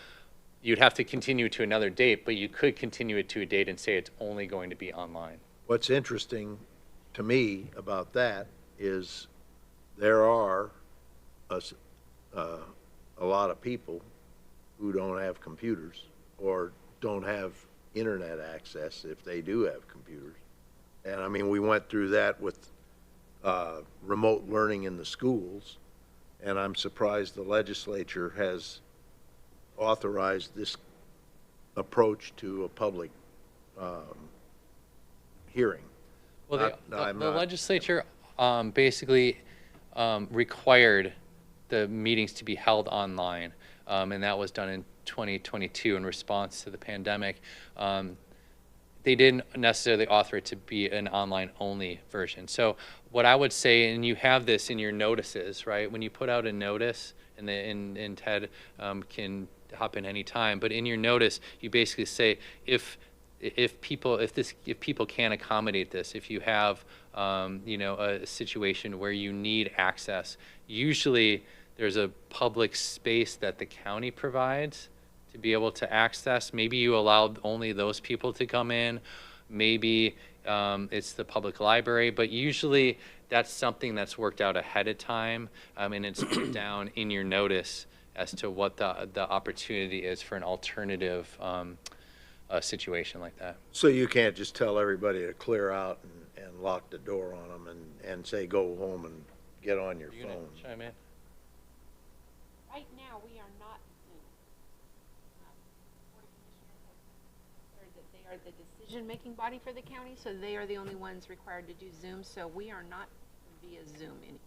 you'd have to continue to another date, but you could continue it to a date and say it's only going to be online.
What's interesting to me about that is there are a lot of people who don't have computers or don't have internet access if they do have computers. And I mean, we went through that with remote learning in the schools, and I'm surprised the legislature has authorized this approach to a public hearing.
Well,
I'm
the
not-
legislature basically required the meetings to be held online, and that was done in 2022 in response to the pandemic. They didn't necessarily author it to be an online-only version. So what I would say, and you have this in your notices, right? When you put out a notice, and Ted can hop in any time, but in your notice, you basically say if people can't accommodate this, if you have a situation where you need access, usually there's a public space that the county provides to be able to access. Maybe you allow only those people to come in. Maybe it's the public library, but usually that's something that's worked out ahead of time, and it's put down in your notice as to what the opportunity is for an alternative situation like that.
So you can't just tell everybody to clear out and lock the door on them and say, go home and get on your
You gonna
phone.
chime in?
Right now, we are not Zoom. Board of Commissioners has declared that they are the decision-making body for the county, so they are the only ones required to do Zoom, so we are not via Zoom anymore.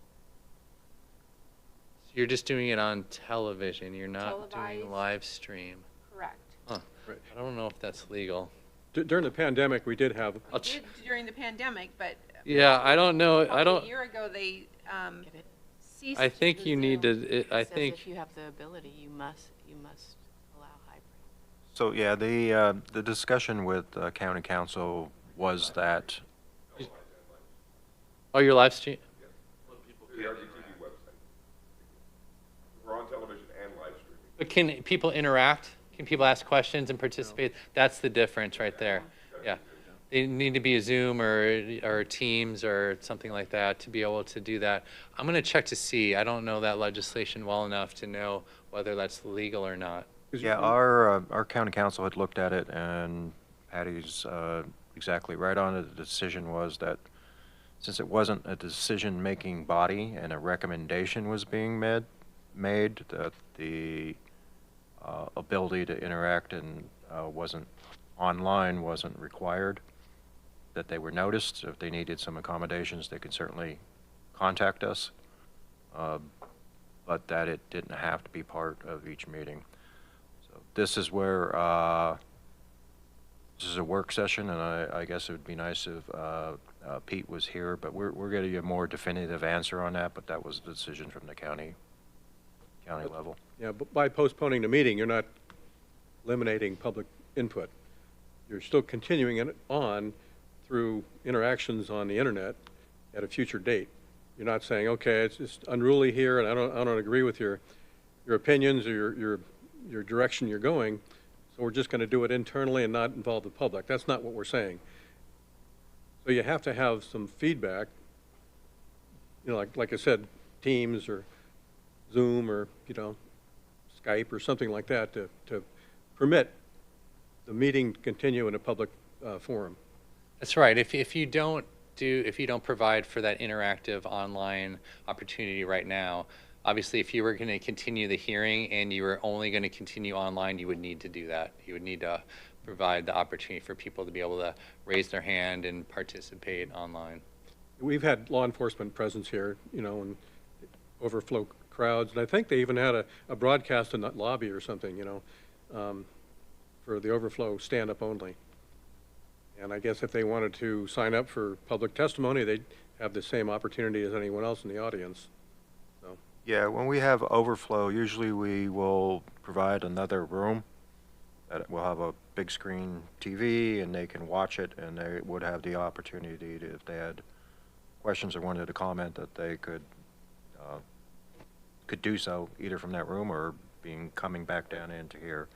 So you're just doing it on television. You're not doing
Televised.
live stream.
Correct.
Huh.
Right.
I don't know if that's legal.
During the pandemic, we did have,
We did during the pandemic, but.
Yeah, I don't know. I
Probably
don't.
A year ago, they
Get it?
ceased.
I think
the
you need
Zoom.
to. I
It says
think.
if you have the ability, you must allow hybrid.
So, yeah, the discussion with county council was that,
Oh, your live stream.
The RGTV website. We're on television and live streaming.
But can people interact? Can people ask questions and participate? That's the difference right there. Yeah. They need to be a Zoom or Teams or something like that to be able to do that. I'm going to check to see. I don't know that legislation well enough to know whether that's legal or not.
yeah, our county council had looked at it, and Patty's exactly right on it. The decision was that since it wasn't a decision-making body and a recommendation was being made that the ability to interact and wasn't required, that they were noticed. If they needed some accommodations, they could certainly contact us. but that it didn't have to be part of each meeting. So this is where, this is a work session, and I guess it would be nice if Pete was here, but we're getting a more definitive answer on that, but that was the decision from the county level.
Yeah, but by postponing the meeting, you're not eliminating public input. You're still continuing it on through interactions on the internet at a future date. You're not saying, okay, it's just unruly here, and I don't agree with your opinions or your direction you're going, so we're just going to do it internally and not involve the public. That's not what we're saying. So you have to have some feedback, you know, like I said, Teams or Zoom or, you know, Skype or something like that to permit the meeting to continue in a public forum.
That's right. If you don't provide for that interactive online opportunity right now, obviously if you were going to continue the hearing and you were only going to continue online, you would need to do that. You would need to provide the opportunity for people to be able to raise their hand and participate online.
We've had law enforcement presence here, you know, and overflow crowds, and I think they even had a broadcast in that lobby or something, you know, for the overflow stand-up only. And I guess if they wanted to sign up for public testimony, they'd have the same opportunity as anyone else in the audience. So.
Yeah, when we have overflow, usually we will provide another room that will have a big screen TV, and they can watch it, and they would have the opportunity to, if they had questions or wanted to comment, that they could do so either from that room or coming back down into here.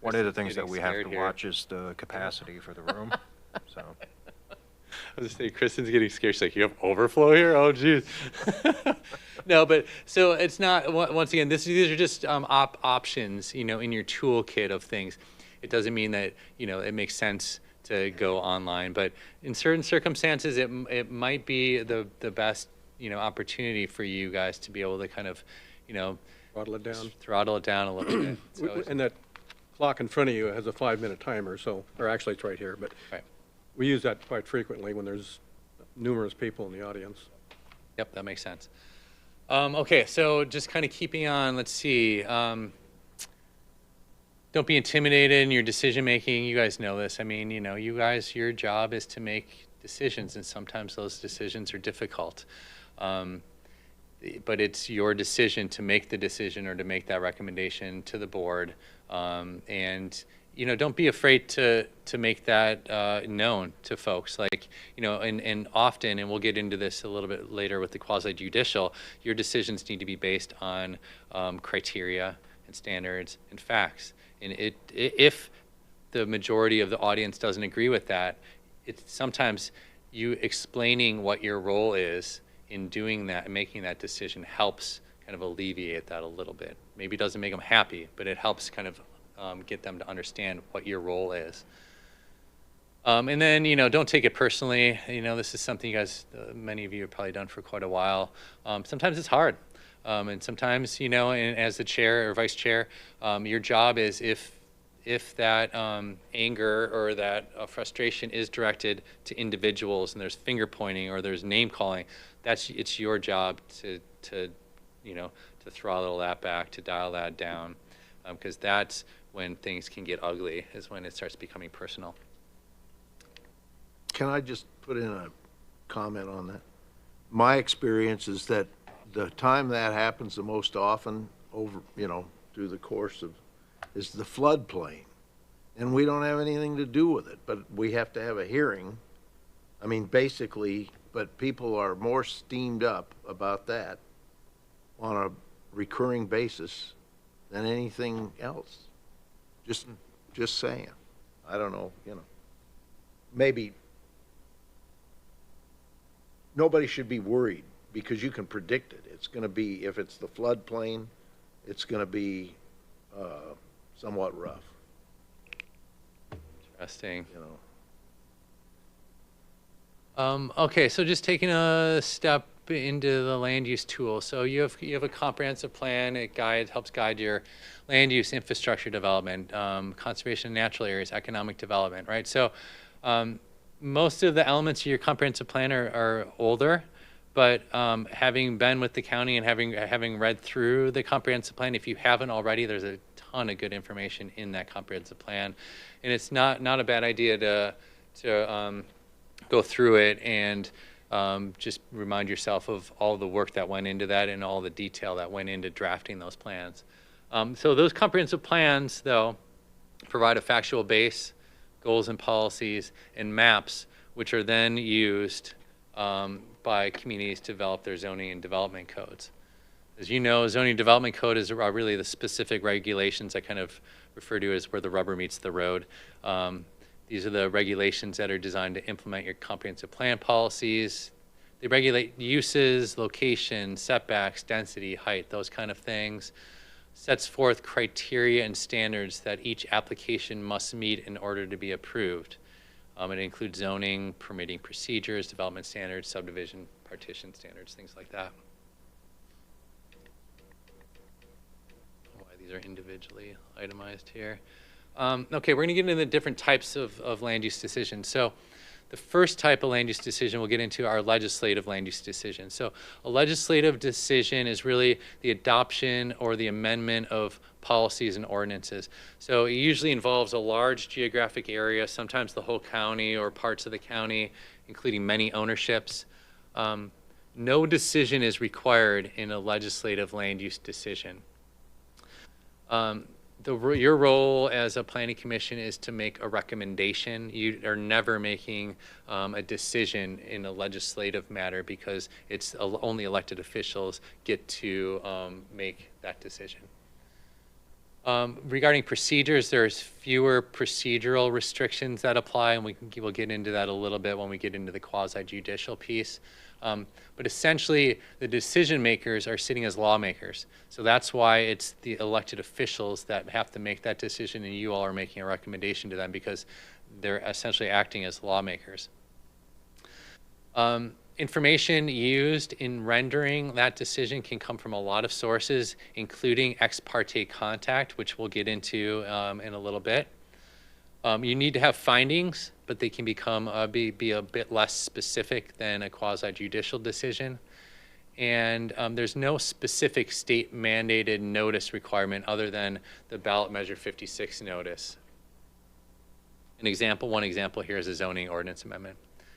One of the things that we have to watch is the capacity for the room. So.
I was just saying, Kristen's getting scared. She's like, you have overflow here? Oh, geez. No, but so it's not, once again, these are just options, you know, in your toolkit of things. It doesn't mean that, you know, it makes sense to go online, but in certain circumstances, it might be the best, you know, opportunity for you guys to be able to kind of, you know,
Throttle it down
a little bit. So
and that clock in front of you has a 5-minute timer, so, or actually it's right here, but
right.
We use that quite frequently when there's numerous people in the audience.
Yep, that makes sense. Okay, so just kind of keeping on, let's see. Don't be intimidated in your decision making. You guys know this. I mean, you know, you guys, your job is to make decisions, and sometimes those decisions are difficult. But it's your decision to make the decision or to make that recommendation to the board. And, you know, don't be afraid to make that known to folks. Like, you know, and often, and we'll get into this a little bit later with the quasi-judicial, your decisions need to be based on criteria and standards and facts. And if the majority of the audience doesn't agree with that, it's sometimes you explaining what your role is in doing that and making that decision helps kind of alleviate that a little bit. Maybe it doesn't make them happy, but it helps kind of get them to understand what your role is. And then, you know, don't take it personally. You know, this is something you guys, many of you have probably done for quite a while. Sometimes it's hard. And sometimes, you know, and as the chair or vice chair, your job is if that anger or that frustration is directed to individuals and there's finger pointing or there's name calling, it's your job to you know, to throttle that back, to dial that down, because that's when things can get ugly, is when it starts becoming personal.
Can I just put in a comment on that? My experience is that the time that happens the most often over, you know, through the course of, is the floodplain. And we don't have anything to do with it, but we have to have a hearing. I mean, basically, but people are more steamed up about that on a recurring basis than anything else. Just saying. I don't know, you know. Maybe nobody should be worried because you can predict it. It's going to be, if it's the floodplain, it's going to be somewhat rough.
Interesting.
You know.
Okay, so just taking a step into the land use tool. So you have a comprehensive plan. It helps guide your land use infrastructure development, conservation of natural areas, economic development, right? So most of the elements of your comprehensive plan are older, But having been with the county and having read through the comprehensive plan, if you haven't already, there's a ton of good information in that comprehensive plan, and it's not a bad idea to go through it and just remind yourself of all the work that went into that and all the detail that went into drafting those plans. So those comprehensive plans, though, provide a factual base, goals and policies, and maps, which are then used by communities to develop their zoning and development codes. As you know, zoning and development code is really the specific regulations I kind of refer to as where the rubber meets the road. These are the regulations that are designed to implement your comprehensive plan policies. They regulate uses, location, setbacks, density, height, those kind of things. Sets forth criteria and standards that each application must meet in order to be approved. It includes zoning, permitting procedures, development standards, subdivision, partition standards, things like that. Why these are individually itemized here. Okay, we're going to get into the different types of land use decisions. So the first type of land use decision we'll get into are legislative land use decisions. So a legislative decision is really the adoption or the amendment of policies and ordinances. So it usually involves a large geographic area, sometimes the whole county or parts of the county, including many ownerships. No decision is required in a legislative land use decision. Your role as a planning commission is to make a recommendation. You are never making a decision in a legislative matter because it's only elected officials get to make that decision. Regarding procedures, there's fewer procedural restrictions that apply, and we'll get into that a little bit when we get into the quasi-judicial piece. But essentially, the decision makers are sitting as lawmakers. So that's why it's the elected officials that have to make that decision, and you all are making a recommendation to them because they're essentially acting as lawmakers. Information used in rendering that decision can come from a lot of sources, including ex parte contact, which we'll get into in a little bit. You need to have findings, but they can become be a bit less specific than a quasi-judicial decision. And there's no specific state mandated notice requirement other than the ballot measure 56 notice. One example here is a zoning ordinance amendment,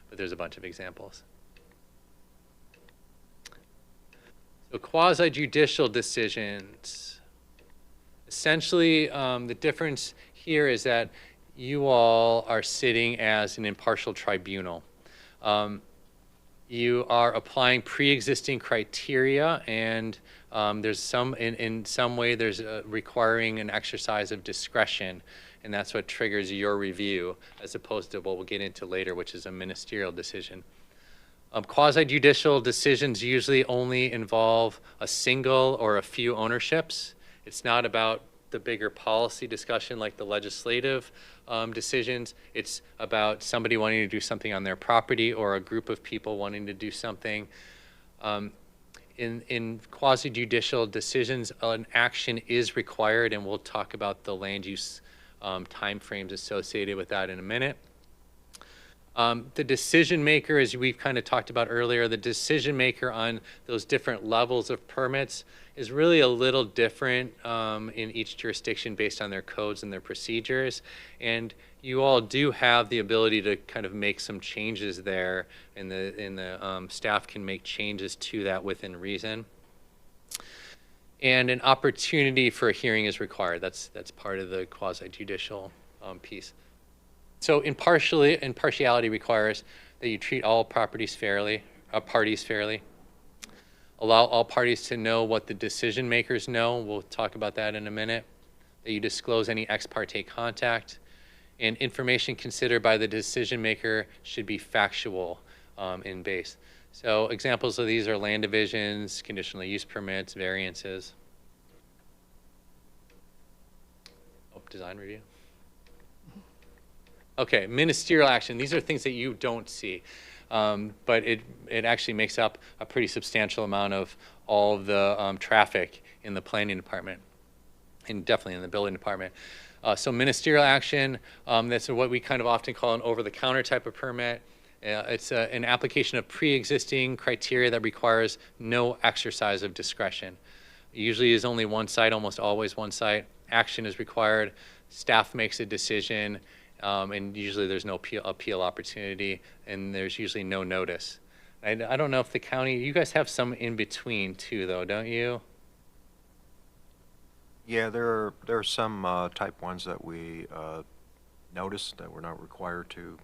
but there's a bunch of examples. So quasi-judicial decisions, essentially the difference here is that you all are sitting as an impartial tribunal. You are applying pre-existing criteria, and there's in some way there's requiring an exercise of discretion, and that's what triggers your review, as opposed to what we'll get into later, which is a ministerial decision. Quasi-judicial decisions usually only involve a single or a few ownerships. It's not about the bigger policy discussion like the legislative decisions. It's about somebody wanting to do something on their property or a group of people wanting to do something. In quasi-judicial decisions, an action is required, and we'll talk about the land use timeframes associated with that in a minute. The decision maker, as we've kind of talked about earlier, the decision maker on those different levels of permits is really a little different in each jurisdiction based on their codes and their procedures. And you all do have the ability to kind of make some changes there, and the staff can make changes to that within reason. And an opportunity for a hearing is required. That's part of the quasi-judicial piece. So impartiality requires that you treat all parties fairly, allow all parties to know what the decision makers know. We'll talk about that in a minute. That you disclose any ex parte contact, and information considered by the decision maker should be factual in base. So examples of these are land divisions, conditional use permits, variances. Design review. Okay, ministerial action. These are things that you don't see, but it actually makes up a pretty substantial amount of all of the traffic in the planning department, and definitely in the building department. So ministerial action, that's what we kind of often call an over-the-counter type of permit. It's an application of pre-existing criteria that requires no exercise of discretion. It usually is only one site, almost always one site. Action is required. Staff makes a decision, and usually there's no appeal opportunity, and there's usually no notice. I don't know if the county, you guys have some in between too, though, don't you?
Yeah, there are some type 1s that we notice that we're not required to,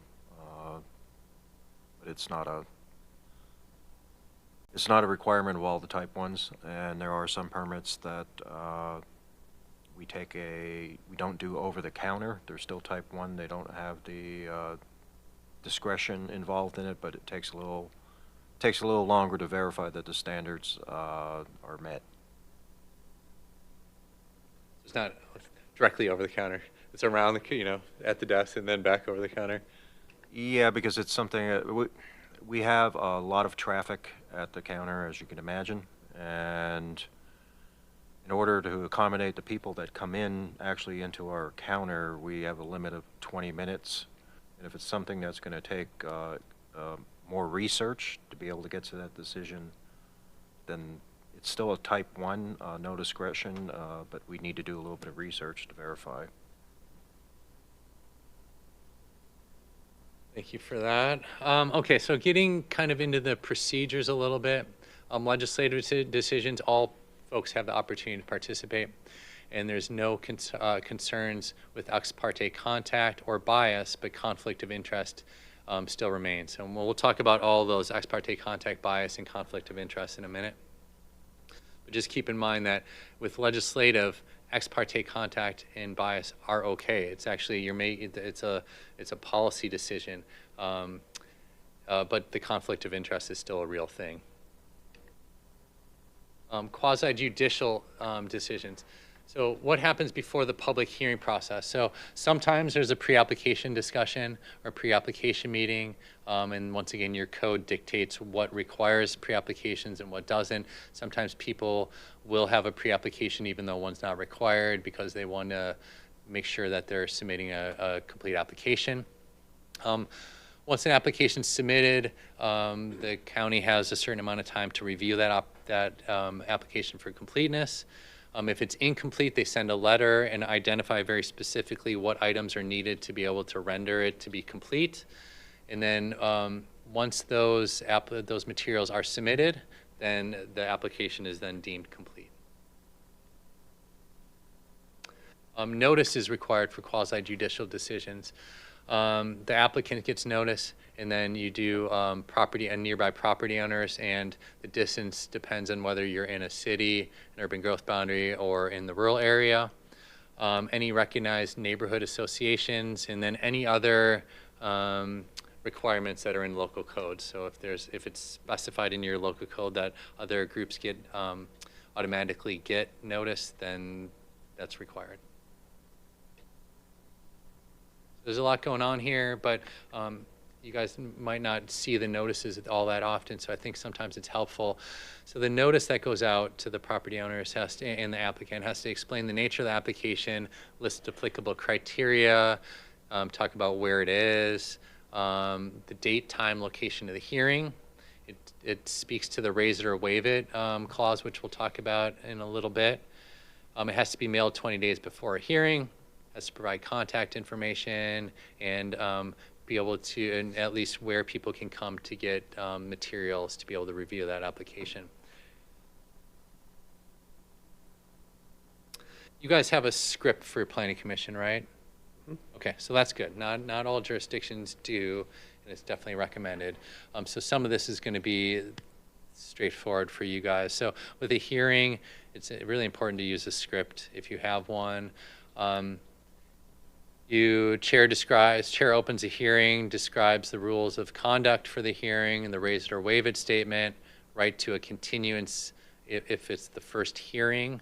but it's not a requirement of all the type 1s, and there are some permits that we don't do over the counter. They're still type 1. They don't have the discretion involved in it, but it takes a little longer to verify that the standards are met.
It's not directly over the counter. It's around the, at the desk and then back over the counter.
Yeah, because it's something, we have a lot of traffic at the counter, as you can imagine, and in order to accommodate the people that come in actually into our counter, we have a limit of 20 minutes. And if it's something that's going to take more research to be able to get to that decision, then it's still a type 1, no discretion, but we need to do a little bit of research to verify.
Thank you for that. Okay, so getting kind of into the procedures a little bit, legislative decisions, all folks have the opportunity to participate, and there's no concerns with ex parte contact or bias, but conflict of interest still remains. And we'll talk about all those ex parte contact, bias, and conflict of interest in a minute. But just keep in mind that with legislative, ex parte contact and bias are okay. It's actually it's a policy decision, but the conflict of interest is still a real thing. Quasi-judicial decisions. So what happens before the public hearing process? So sometimes there's a pre-application discussion or pre-application meeting, and once again, your code dictates what requires pre-applications and what doesn't. Sometimes people will have a pre-application even though one's not required because they want to make sure that they're submitting a complete application. Once an application is submitted, the county has a certain amount of time to review that application for completeness. If it's incomplete, they send a letter and identify very specifically what items are needed to be able to render it to be complete. And then once those materials are submitted, then the application is then deemed complete. Notice is required for quasi-judicial decisions. The applicant gets notice, and then you do nearby property owners, and the distance depends on whether you're in a city, an urban growth boundary, or in the rural area. Any recognized neighborhood associations, and then any other requirements that are in local code. So if it's specified in your local code that other groups get automatically get notice, then that's required. There's a lot going on here, but you guys might not see the notices all that often, so I think sometimes it's helpful. So the notice that goes out to the property owners and the applicant has to explain the nature of the application, list applicable criteria, talk about where it is, the date, time, location of the hearing. It speaks to the raise it or waive it clause, which we'll talk about in a little bit. It has to be mailed 20 days before a hearing. Has to provide contact information and be able to, and at least where people can come to get materials to be able to review that application. You guys have a script for your planning commission, right? Okay, so that's good. Not all jurisdictions do, and it's definitely recommended. So some of this is going to be straightforward for you guys. So with a hearing, it's really important to use a script if you have one. Chair opens a hearing, describes the rules of conduct for the hearing and the raise it or waive it statement, right to a continuance if it's the first hearing,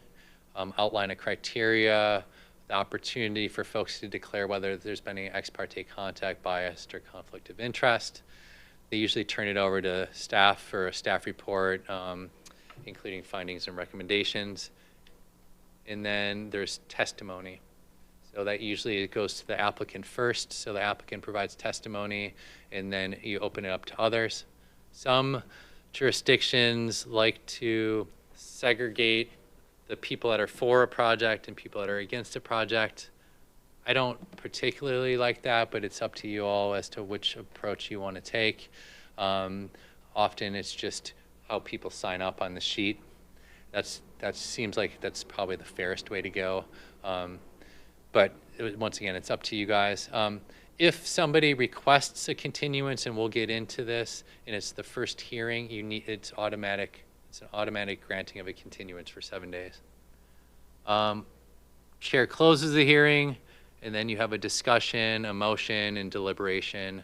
outline a criteria, the opportunity for folks to declare whether there's been any ex parte contact, bias, or conflict of interest. They usually turn it over to staff for a staff report, including findings and recommendations. And then there's testimony. So that usually it goes to the applicant first, so the applicant provides testimony, and then you open it up to others. Some jurisdictions like to segregate the people that are for a project and people that are against a project. I don't particularly like that, but it's up to you all as to which approach you want to take. Often it's just how people sign up on the sheet. That seems like that's probably the fairest way to go. But once again, it's up to you guys. If somebody requests a continuance, and we'll get into this, and it's the first hearing, it's automatic. It's an automatic granting of a continuance for 7 days. Chair closes the hearing, and then you have a discussion, a motion, and deliberation.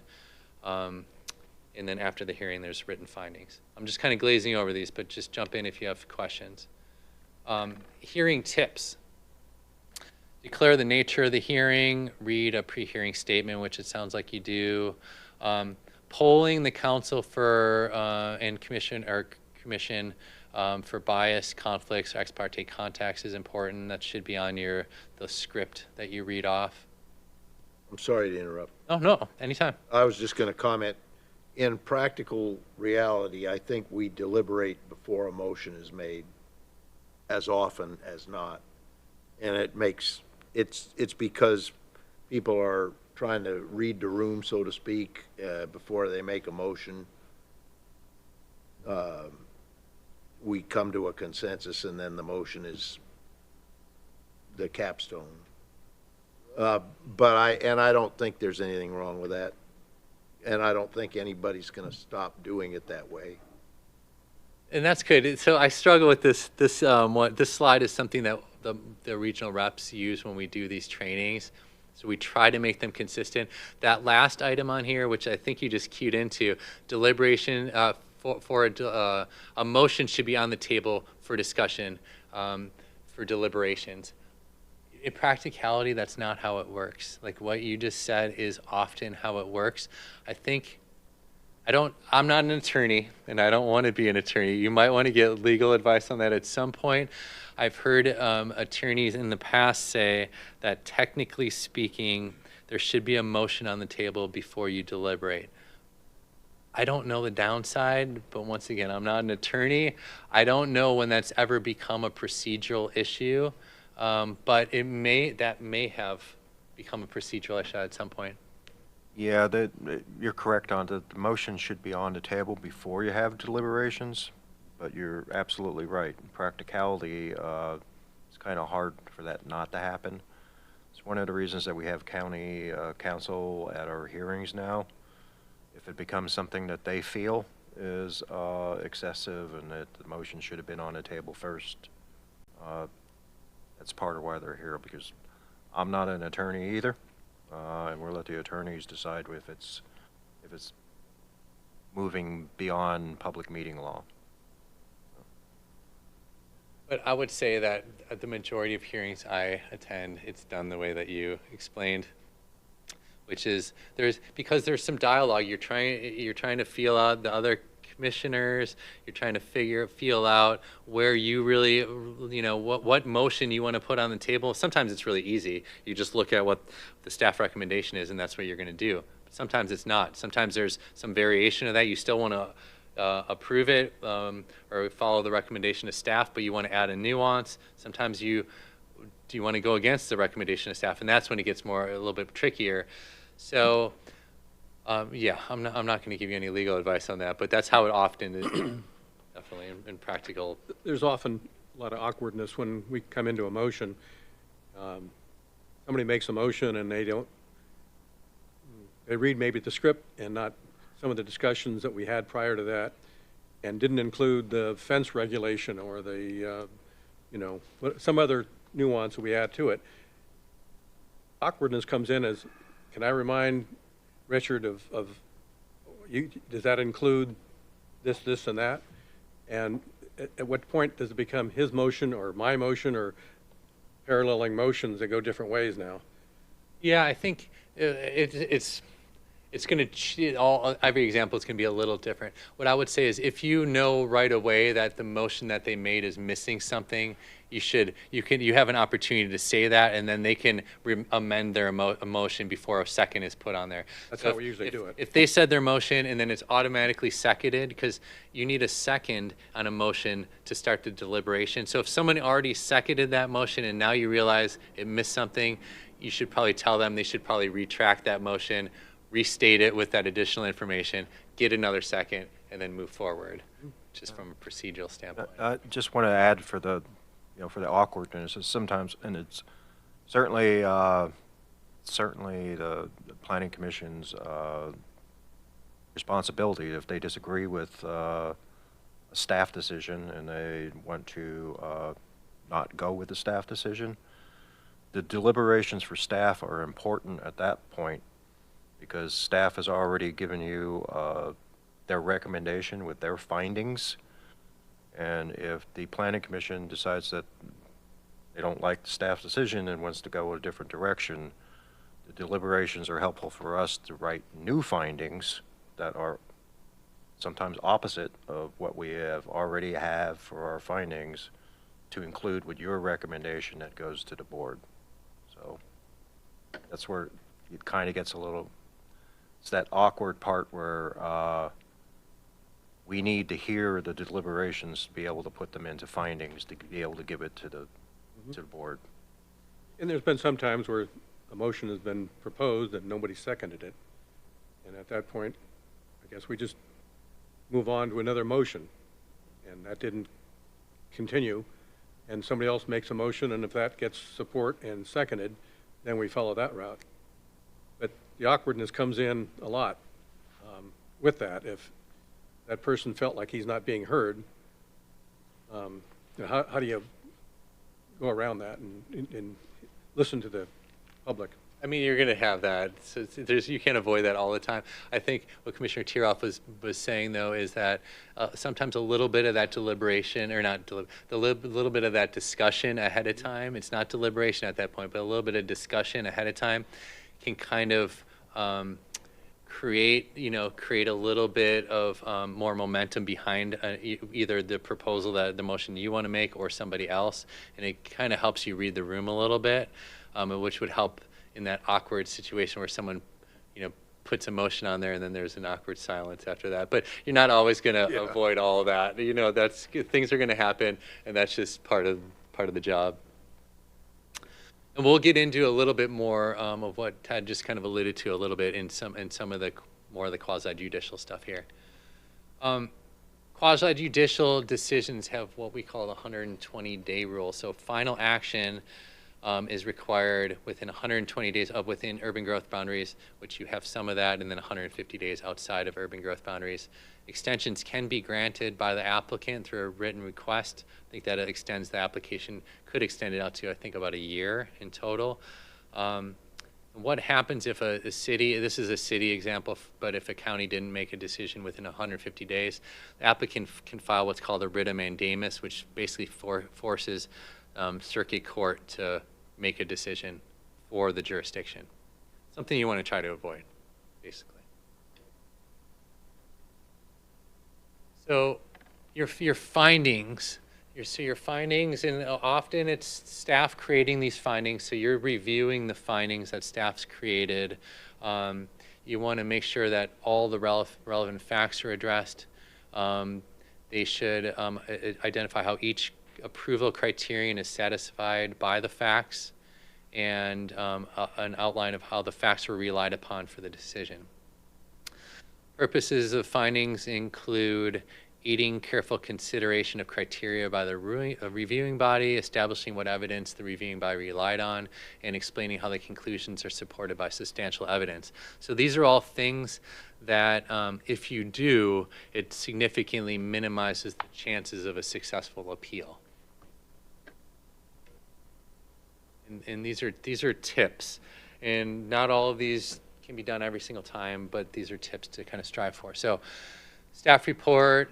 And then after the hearing, there's written findings. I'm just kind of glazing over these, but just jump in if you have questions. Hearing tips. Declare the nature of the hearing, read a pre-hearing statement, which it sounds like you do. Polling the council for and commission for bias, conflicts, or ex parte contacts is important. That should be on the script that you read off.
I'm sorry to interrupt.
Oh, no, anytime.
I was just going to comment, in practical reality, I think we deliberate before a motion is made as often as not. And it's because people are trying to read the room, so to speak, before they make a motion. We come to a consensus, and then the motion is the capstone. But I don't think there's anything wrong with that. And I don't think anybody's going to stop doing it that way.
And that's good. So I struggle with this. This slide is something that the regional reps use when we do these trainings. So we try to make them consistent. That last item on here, which I think you just cued into, deliberation for a motion should be on the table for discussion, for deliberations. In practicality, that's not how it works. Like what you just said is often how it works. I'm not an attorney, and I don't want to be an attorney. You might want to get legal advice on that at some point. I've heard attorneys in the past say that technically speaking, there should be a motion on the table before you deliberate. I don't know the downside, but once again, I'm not an attorney. I don't know when that's ever become a procedural issue, but that may have become a procedural issue at some point.
Yeah, you're correct on that. The motion should be on the table before you have deliberations, but you're absolutely right. In practicality, it's kind of hard for that not to happen. It's one of the reasons that we have county council at our hearings now. If it becomes something that they feel is excessive and that the motion should have been on the table first, that's part of why they're here, because I'm not an attorney either. And we'll let the attorneys decide if it's moving beyond public meeting law.
But I would say that at the majority of hearings I attend, it's done the way that you explained, which is because there's some dialogue. You're trying to feel out the other commissioners. You're trying to feel out where you really, what motion you want to put on the table. Sometimes it's really easy. You just look at what the staff recommendation is, and that's what you're going to do. But sometimes it's not. Sometimes there's some variation of that. You still want to approve it or follow the recommendation of staff, but you want to add a nuance. Sometimes do you want to go against the recommendation of staff, and that's when it gets a little bit trickier. So. Yeah, I'm not going to give you any legal advice on that, but that's how it often is, definitely in practical.
There's often a lot of awkwardness when we come into a motion. Somebody makes a motion and they read maybe the script and not some of the discussions that we had prior to that, and didn't include the fence regulation or the, some other nuance that we add to it. Awkwardness comes in as, can I remind Richard does that include this, and that? And at what point does it become his motion or my motion or paralleling motions that go different ways now?
Yeah, I think it's It's going to, every example is going to be a little different. What I would say is if you know right away that the motion that they made is missing something, you have an opportunity to say that, and then they can amend their motion before a second is put on there.
That's
So
how we usually do it.
If they said their motion and then it's automatically seconded, because you need a second on a motion to start the deliberation. So if someone already seconded that motion and now you realize it missed something, you should probably tell them they should probably retract that motion, restate it with that additional information, get another second, and then move forward, just from a procedural standpoint.
I just want to add for the, for the awkwardness, is sometimes, and it's certainly, certainly the planning commission's responsibility if they disagree with a staff decision and they want to not go with the staff decision. The deliberations for staff are important at that point, because staff has already given you their recommendation with their findings. And if the planning commission decides that they don't like the staff decision and wants to go a different direction, the deliberations are helpful for us to write new findings that are sometimes opposite of what we already have for our findings, to include with your recommendation that goes to the board. So that's where it kind of gets a little, it's that awkward part where we need to hear the deliberations to be able to put them into findings, to be able to give it to the board.
And there's been some times where a motion has been proposed and nobody seconded it. And at that point, I guess we just move on to another motion. And that didn't continue. And somebody else makes a motion, and if that gets support and seconded, then we follow that route. But the awkwardness comes in a lot with that. If that person felt like he's not being heard, how do you go around that and listen to the public?
I mean, you're going to have that. So you can't avoid that all the time. I think what Commissioner Tiroff was saying, though, is that sometimes a little bit of that deliberation, or not little bit of that discussion ahead of time, it's not deliberation at that point, but a little bit of discussion ahead of time can kind of create a little bit of more momentum behind either the proposal, the motion you want to make, or somebody else, and it kind of helps you read the room a little bit, which would help in that awkward situation where someone, puts a motion on there and then there's an awkward silence after that. But you're not always going to avoid all of that. Things are going to happen, and that's just part of the job. And we'll get into a little bit more of what Tad just kind of alluded to a little bit in some of the more of the quasi-judicial stuff here. Quasi-judicial decisions have what we call the 120-day rule. So final action is required within 120 days of within urban growth boundaries, which you have some of that, and then 150 days outside of urban growth boundaries. Extensions can be granted by the applicant through a written request. I think that extends the application, could extend it out to, I think, about a year in total. What happens if a city, this is a city example, but if a county didn't make a decision within 150 days, the applicant can file what's called a writ of mandamus, which basically forces circuit court to make a decision for the jurisdiction. Something you want to try to avoid, basically. So your findings, your findings, and often it's staff creating these findings, so you're reviewing the findings that staff's created. You want to make sure that all the relevant facts are addressed. They should identify how each approval criterion is satisfied by the facts, and an outline of how the facts were relied upon for the decision. Purposes of findings include aiding careful consideration of criteria by the reviewing body, establishing what evidence the reviewing body relied on, and explaining how the conclusions are supported by substantial evidence. So these are all things that if you do, it significantly minimizes the chances of a successful appeal. And these are tips, and not all of these can be done every single time, but these are tips to kind of strive for. So staff report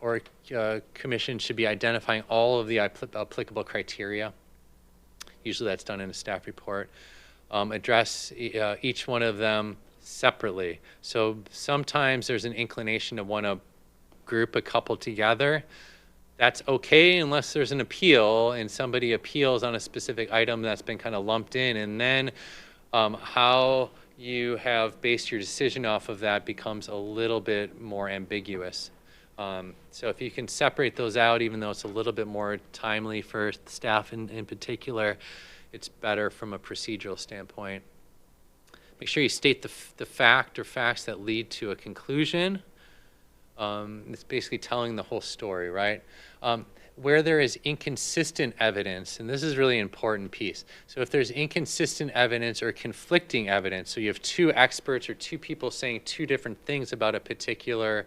or commission should be identifying all of the applicable criteria. Usually that's done in a staff report. Address each one of them separately. So sometimes there's an inclination to want to group a couple together. That's okay unless there's an appeal and somebody appeals on a specific item that's been kind of lumped in, and then how you have based your decision off of that becomes a little bit more ambiguous. So if you can separate those out, even though it's a little bit more timely for staff in particular, it's better from a procedural standpoint. Make sure you state the fact or facts that lead to a conclusion. It's basically telling the whole story, right? Where there is inconsistent evidence, and this is really an important piece. So if there's inconsistent evidence or conflicting evidence, so you have two experts or two people saying two different things about a particular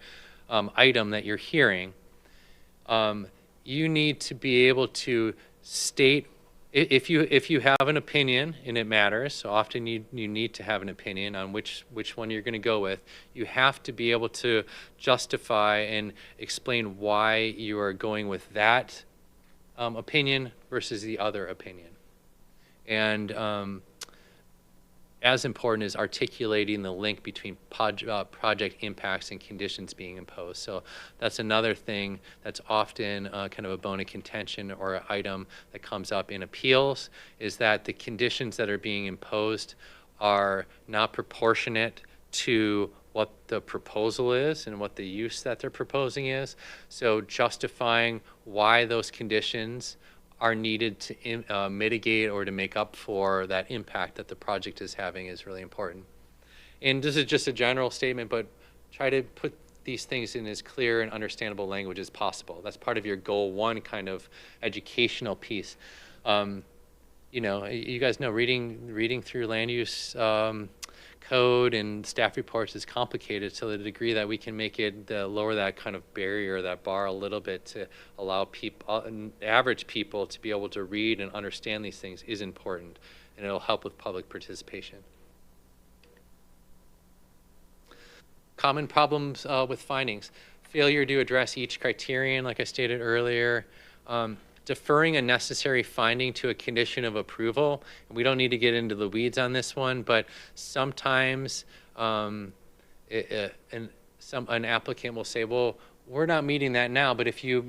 item that you're hearing, you need to be able to state, if you have an opinion and it matters, so often you need to have an opinion on which one you're going to go with, you have to be able to justify and explain why you are going with that opinion versus the other opinion. And as important is articulating the link between project impacts and conditions being imposed. So that's another thing that's often kind of a bone of contention or an item that comes up in appeals, is that the conditions that are being imposed are not proportionate to what the proposal is and what the use that they're proposing is. So justifying why those conditions are needed to mitigate or to make up for that impact that the project is having is really important. And this is just a general statement, but try to put these things in as clear and understandable language as possible. That's part of your goal one kind of educational piece. You know, you guys know reading through land use code and staff reports is complicated to the degree that we can make it lower that kind of barrier, that bar a little bit to allow people, average people, to be able to read and understand these things is important, and it'll help with public participation. Common problems with findings. Failure to address each criterion, like I stated earlier. Deferring a necessary finding to a condition of approval. We don't need to get into the weeds on this one, but sometimes an applicant will say, well, we're not meeting that now, but if you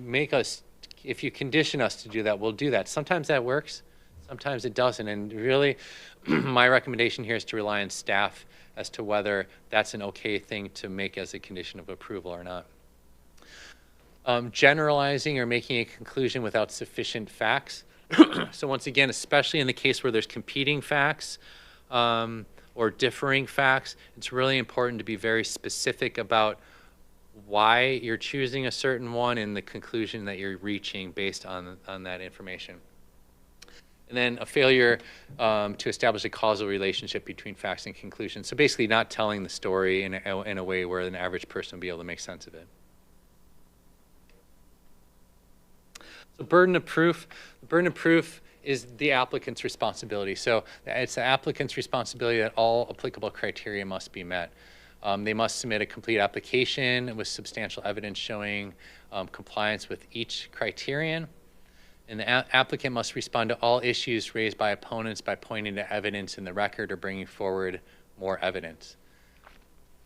condition us to do that, we'll do that. Sometimes that works, sometimes it doesn't. And really, my recommendation here is to rely on staff as to whether that's an okay thing to make as a condition of approval or not. Generalizing or making a conclusion without sufficient facts. So once again, especially in the case where there's competing facts or differing facts, it's really important to be very specific about why you're choosing a certain one and the conclusion that you're reaching based on that information. And then a failure to establish a causal relationship between facts and conclusions. So basically not telling the story in a way where an average person will be able to make sense of it. So burden of proof. The burden of proof is the applicant's responsibility. So it's the applicant's responsibility that all applicable criteria must be met. They must submit a complete application with substantial evidence showing compliance with each criterion. And the applicant must respond to all issues raised by opponents by pointing to evidence in the record or bringing forward more evidence.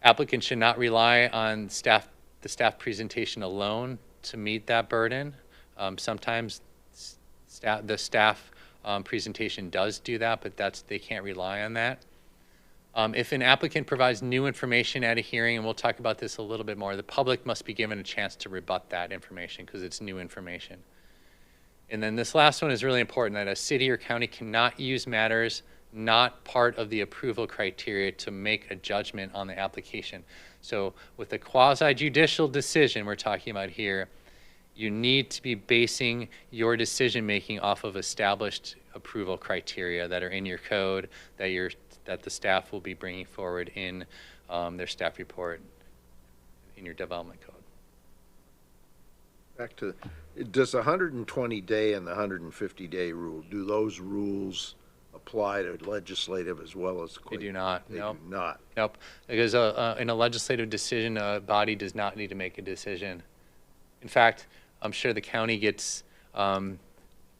Applicants should not rely on the staff presentation alone to meet that burden. Sometimes the staff presentation does do that, but they can't rely on that. If an applicant provides new information at a hearing, and we'll talk about this a little bit more, the public must be given a chance to rebut that information because it's new information. And then this last one is really important, that a city or county cannot use matters not part of the approval criteria to make a judgment on the application. So with the quasi-judicial decision we're talking about here, you need to be basing your decision-making off of established approval criteria that are in your code, that the staff will be bringing forward in their staff report in your development code.
Back to, does the 120-day and the 150-day rule, do those rules apply to legislative as well as
They do not.
They
Nope.
do not.
Nope. Because in a legislative decision, a body does not need to make a decision. In fact, I'm sure the county gets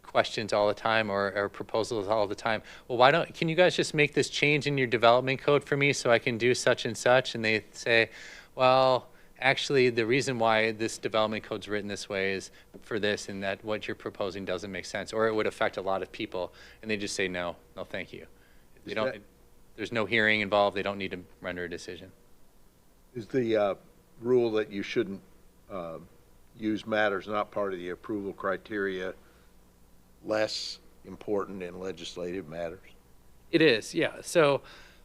questions all the time or proposals all the time. Well, can you guys just make this change in your development code for me so I can do such and such? And they say, well, actually, the reason why this development code's written this way is for this, and that what you're proposing doesn't make sense, or it would affect a lot of people. And they just say, no, thank you. They don't, there's no hearing involved. They don't need to render a decision.
Is the rule that you shouldn't use matters not part of the approval criteria less important in legislative matters?
It is, yeah. So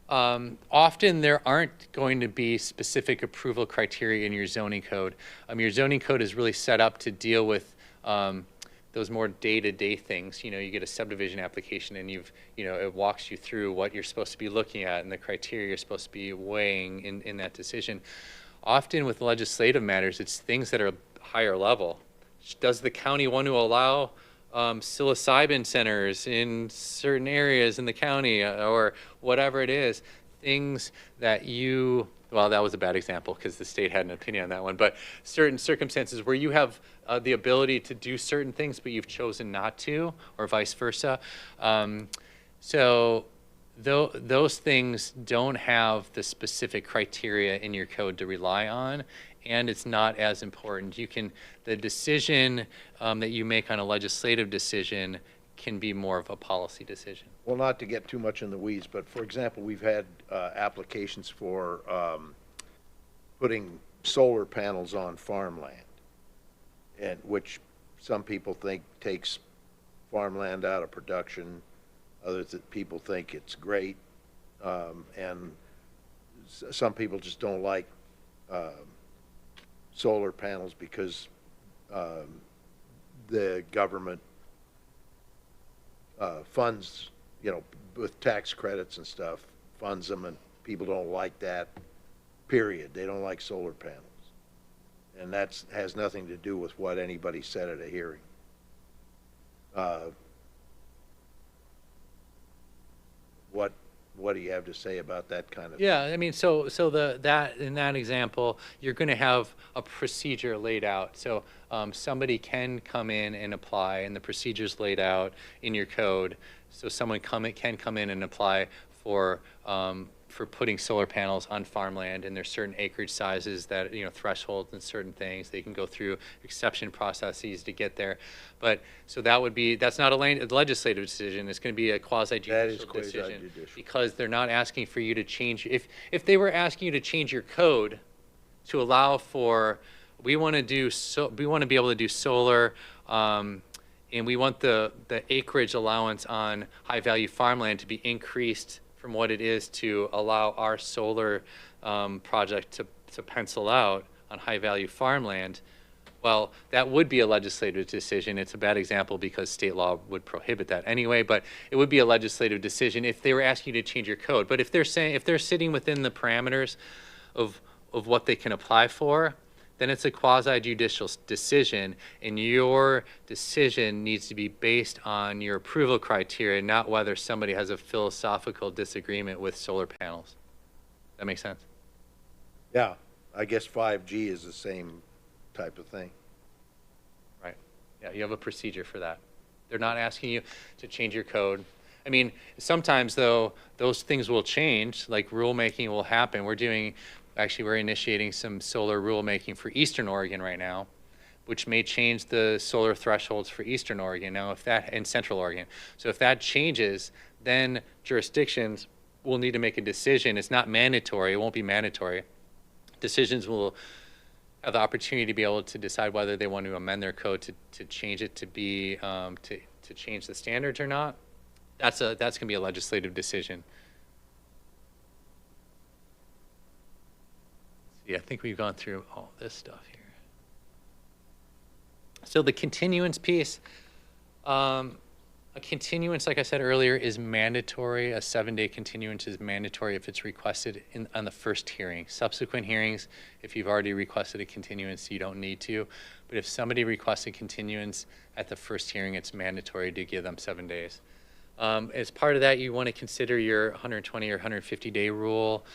often there aren't going to be specific approval criteria in your zoning code. Your zoning code is really set up to deal with those more day-to-day things. You know, you get a subdivision application and it walks you through what you're supposed to be looking at and the criteria you're supposed to be weighing in that decision. Often with legislative matters, it's things that are higher level. Does the county want to allow psilocybin centers in certain areas in the county, or whatever it is? Things that well, that was a bad example because the state had an opinion on that one, but certain circumstances where you have the ability to do certain things, but you've chosen not to, or vice versa. So those things don't have the specific criteria in your code to rely on, and it's not as important. The decision that you make on a legislative decision can be more of a policy decision.
Well, not to get too much in the weeds, but for example, we've had applications for putting solar panels on farmland, and which some people think takes farmland out of production. Others people think it's great, and some people just don't like solar panels because the government funds, with tax credits and stuff, funds them, and people don't like that, period. They don't like solar panels. And that has nothing to do with what anybody said at a hearing. What do you have to say about that kind of thing?
Yeah, I mean, so that in that example, you're going to have a procedure laid out. So somebody can come in and apply, and the procedure's laid out in your code. So someone can come in and apply for putting solar panels on farmland, and there's certain acreage sizes that, thresholds and certain things. They can go through exception processes to get there. But so that's not a legislative decision. It's going to be a quasi-judicial decision, because they're not asking for you to change. If they were asking you to change your code to allow for, we want to be able to do solar, and we want the acreage allowance on high-value farmland to be increased from what it is to allow our solar project to pencil out on high-value farmland, well, that would be a legislative decision. It's a bad example because state law would prohibit that anyway, but it would be a legislative decision if they were asking you to change your code. But if they're sitting within the parameters of what they can apply for, then it's a quasi-judicial decision, and your decision needs to be based on your approval criteria, not whether somebody has a philosophical disagreement with solar panels. That makes sense?
Yeah, I guess 5G is the same type of thing.
Right. Yeah, you have a procedure for that. They're not asking you to change your code. I mean, sometimes, though, those things will change, like rulemaking will happen. We're initiating some solar rulemaking for Eastern Oregon right now, which may change the solar thresholds for Eastern Oregon and Central Oregon. So if that changes, then jurisdictions will need to make a decision. It's not mandatory. It won't be mandatory. Decisions will have the opportunity to be able to decide whether they want to amend their code to change it to be to change the standards or not. That's going to be a legislative decision. Yeah, I think we've gone through all this stuff here. So the continuance piece, a continuance, like I said earlier, is mandatory. A 7-day continuance is mandatory if it's requested on the first hearing. Subsequent hearings, if you've already requested a continuance, you don't need to. But if somebody requests a continuance at the first hearing, it's mandatory to give them 7 days. As part of that, you want to consider your 120 or 150-day rule.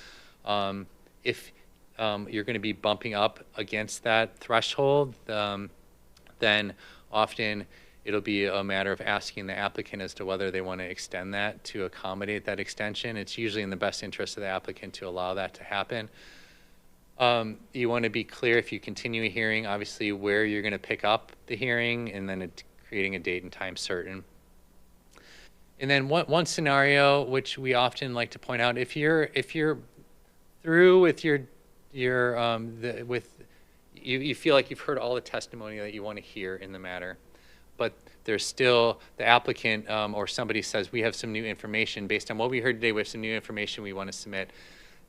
If you're going to be bumping up against that threshold, then often it'll be a matter of asking the applicant as to whether they want to extend that to accommodate that extension. It's usually in the best interest of the applicant to allow that to happen. You want to be clear if you continue a hearing, obviously where you're going to pick up the hearing, and then creating a date and time certain. And then one scenario which we often like to point out, if you're through with you feel like you've heard all the testimony that you want to hear in the matter, but there's still the applicant or somebody says, we have some new information based on what we heard today. We have some new information we want to submit.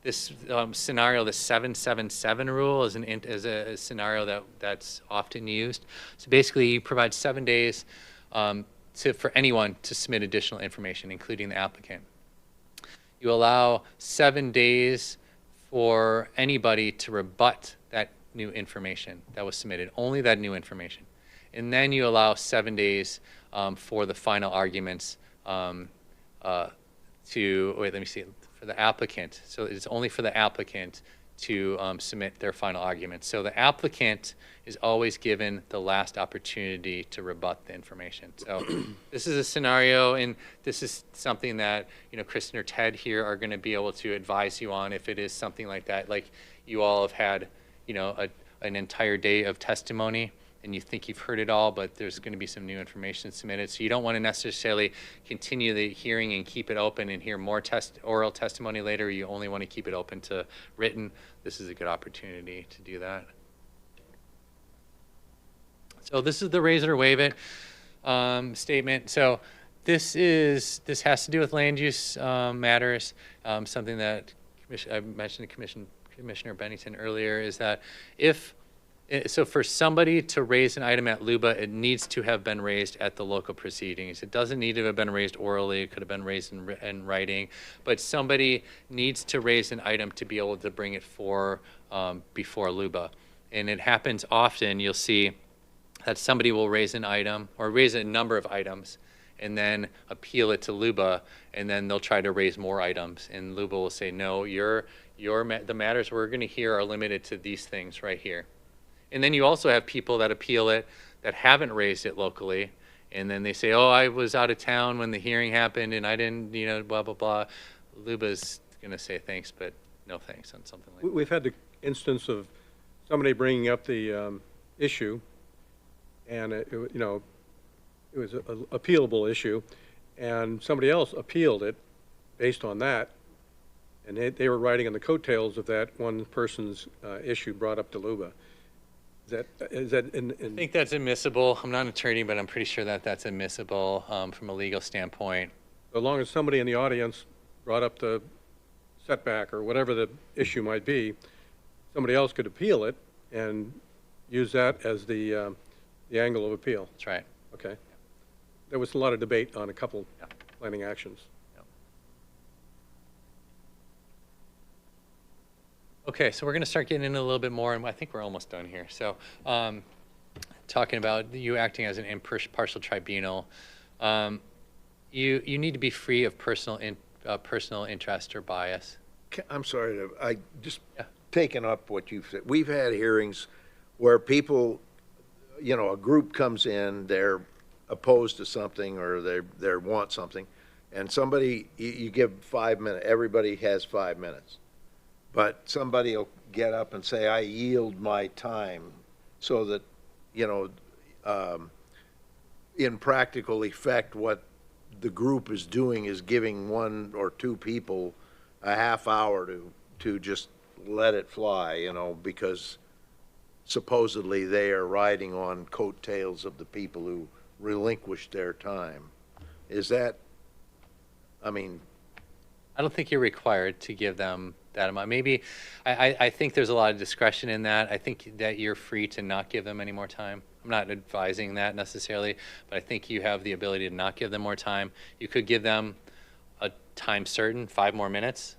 This scenario, the 777 rule, is a scenario that's often used. So basically, you provide 7 days for anyone to submit additional information, including the applicant. You allow 7 days for anybody to rebut that new information that was submitted, only that new information. And then you allow 7 days for the final arguments for the applicant. So it's only for the applicant to submit their final argument. So the applicant is always given the last opportunity to rebut the information. So this is a scenario, and this is something that, Kristen or Ted here are going to be able to advise you on if it is something like that. Like you all have had, an entire day of testimony, and you think you've heard it all, but there's going to be some new information submitted. So you don't want to necessarily continue the hearing and keep it open and hear more oral testimony later. You only want to keep it open to written. This is a good opportunity to do that. So this is the raise it or waive it statement. So this has to do with land use matters. Something that I mentioned to Commissioner Bennington earlier is that so for somebody to raise an item at LUBA, it needs to have been raised at the local proceedings. It doesn't need to have been raised orally. It could have been raised in writing. But somebody needs to raise an item to be able to bring it before LUBA. And it happens often. You'll see that somebody will raise an item or raise a number of items and then appeal it to LUBA, and then they'll try to raise more items. And LUBA will say, no, the matters we're going to hear are limited to these things right here. And then you also have people that appeal it that haven't raised it locally, and then they say, oh, I was out of town when the hearing happened and I didn't, blah, blah, blah. LUBA's going to say thanks, but no thanks on something like that.
We've had the instance of somebody bringing up the issue, and it was an appealable issue, and somebody else appealed it based on that, and they were riding on the coattails of that one person's issue brought up to LUBA. Is that in?
I think that's admissible. I'm not an attorney, but I'm pretty sure that that's admissible from a legal standpoint.
As long as somebody in the audience brought up the setback or whatever the issue might be, somebody else could appeal it and use that as the angle of appeal.
That's right.
Okay. There was a lot of debate on a couple planning actions.
Okay, so we're going to start getting into a little bit more, and I think we're almost done here. So talking about you acting as an impartial tribunal, you need to be free of personal interest or bias.
I'm sorry, I just taking up what you've said. We've had hearings where people, a group comes in, they're opposed to something or they want something, and somebody, you give 5 minutes, everybody has 5 minutes. But somebody will get up and say, I yield my time, so that, in practical effect, what the group is doing is giving 1 or 2 people a half hour to just let it fly, because supposedly they are riding on coattails of the people who relinquished their time. Is that, I don't
think you're required to give them that amount. Maybe, I think there's a lot of discretion in that. I think that you're free to not give them any more time. I'm not advising that necessarily, but I think you have the ability to not give them more time. You could give them a time certain, 5 more minutes.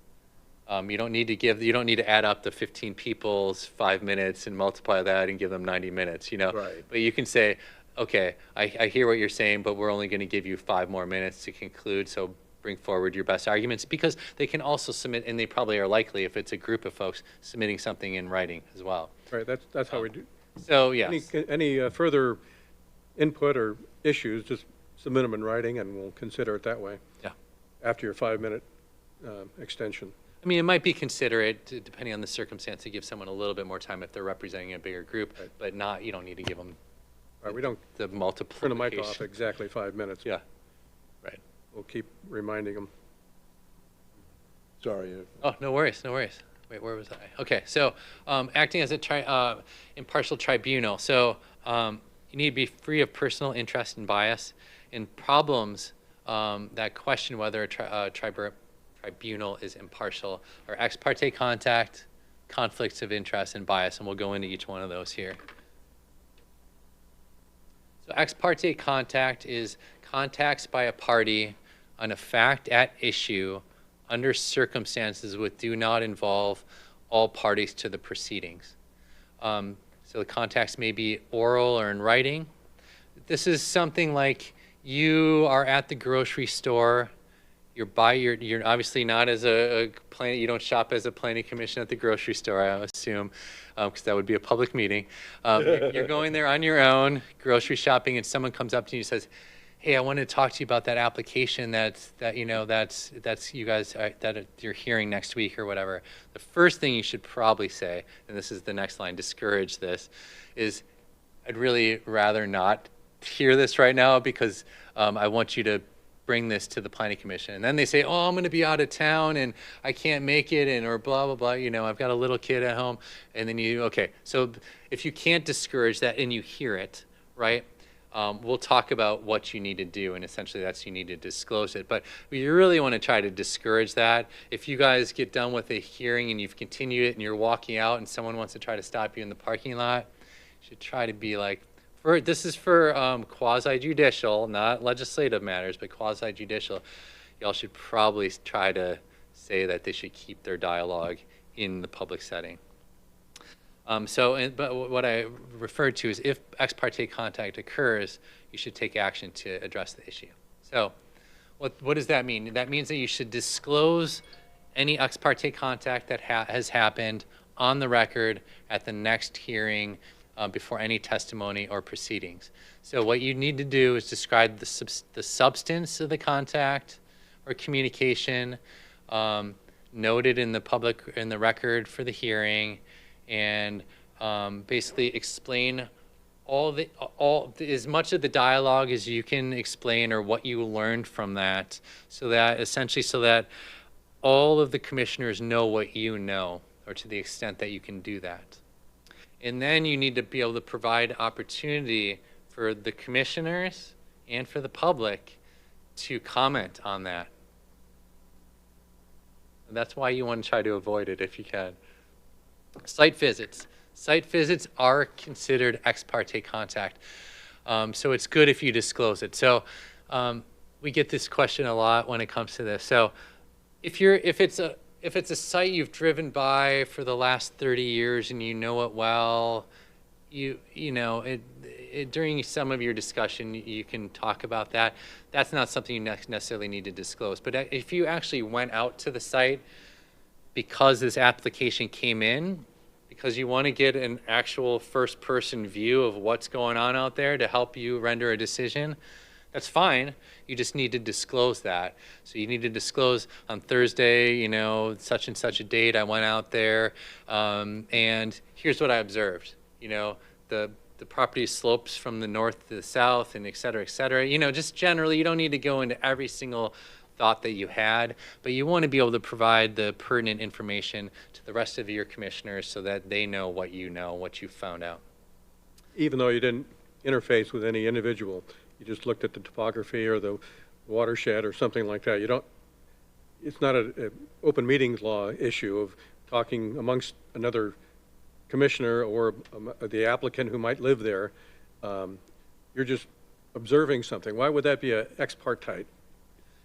You don't need to add up the 15 people's 5 minutes and multiply that and give them 90 minutes,
Right.
But you can say, okay, I hear what you're saying, but we're only going to give you 5 more minutes to conclude, so bring forward your best arguments, because they can also submit, and they probably are likely, if it's a group of folks, submitting something in writing as well.
Right, that's how we do.
So, yeah.
Any further input or issues, just submit them in writing and we'll consider it that way.
Yeah.
After your 5-minute extension.
I mean, it might be considerate, depending on the circumstance, to give someone a little bit more time if they're representing a bigger group,
Right.
but not, you don't need to give them
We don't
the
turn the
multiplication.
mic off exactly 5 minutes.
Yeah, right.
We'll keep reminding them.
Sorry.
Oh, no worries, no worries. Wait, where was I? Okay, so acting as a impartial tribunal. So you need to be free of personal interest and bias in problems that question whether a tribunal is impartial, or ex parte contact, conflicts of interest, and bias, and we'll go into each one of those here. So ex parte contact is contacts by a party on a fact at issue under circumstances which do not involve all parties to the proceedings. So the contacts may be oral or in writing. This is something like you are at the grocery store. You're obviously not as you don't shop as a planning commission at the grocery store, I assume, because that would be a public meeting. You're going there on your own, grocery shopping, and someone comes up to you and says, "Hey, I wanted to talk to you about that application that's you guys that you're hearing next week or whatever." The first thing you should probably say, and this is the next line, discourage this, is I'd really rather not hear this right now because I want you to bring this to the planning commission. And then they say, "Oh, I'm going to be out of town and I can't make it," and or blah blah blah. I've got a little kid at home, and then okay. So if you can't discourage that and you hear it, right? We'll talk about what you need to do, and essentially that's you need to disclose it. But you really want to try to discourage that. If you guys get done with a hearing and you've continued it and you're walking out and someone wants to try to stop you in the parking lot, you should try to be like, this is for quasi-judicial, not legislative matters, but quasi-judicial. Y'all should probably try to say that they should keep their dialogue in the public setting. But what I referred to is if ex parte contact occurs, you should take action to address the issue. So what does that mean? That means that you should disclose any ex parte contact that has happened on the record at the next hearing before any testimony or proceedings. So what you need to do is describe the substance of the contact or communication noted in the record for the hearing, and basically explain as much of the dialogue as you can explain or what you learned from that, so that all of the commissioners know what you know, or to the extent that you can do that. And then you need to be able to provide opportunity for the commissioners and for the public to comment on that. And that's why you want to try to avoid it if you can. Site visits. Site visits are considered ex parte contact. So it's good if you disclose it. So we get this question a lot when it comes to this. So if it's a site you've driven by for the last 30 years and you know it well, during some of your discussion you can talk about that. That's not something you necessarily need to disclose. But if you actually went out to the site because this application came in, because you want to get an actual first-person view of what's going on out there to help you render a decision, that's fine. You just need to disclose that. So you need to disclose on Thursday, such and such a date, I went out there, and here's what I observed. The property slopes from the north to the south, and et cetera, et cetera. Just generally, you don't need to go into every single thought that you had, but you want to be able to provide the pertinent information to the rest of your commissioners so that they know, what you found out.
Even though you didn't interface with any individual, you just looked at the topography or the watershed or something like that. It's not an open meetings law issue of talking amongst another commissioner or the applicant who might live there. You're just observing something. Why would that be an ex parte?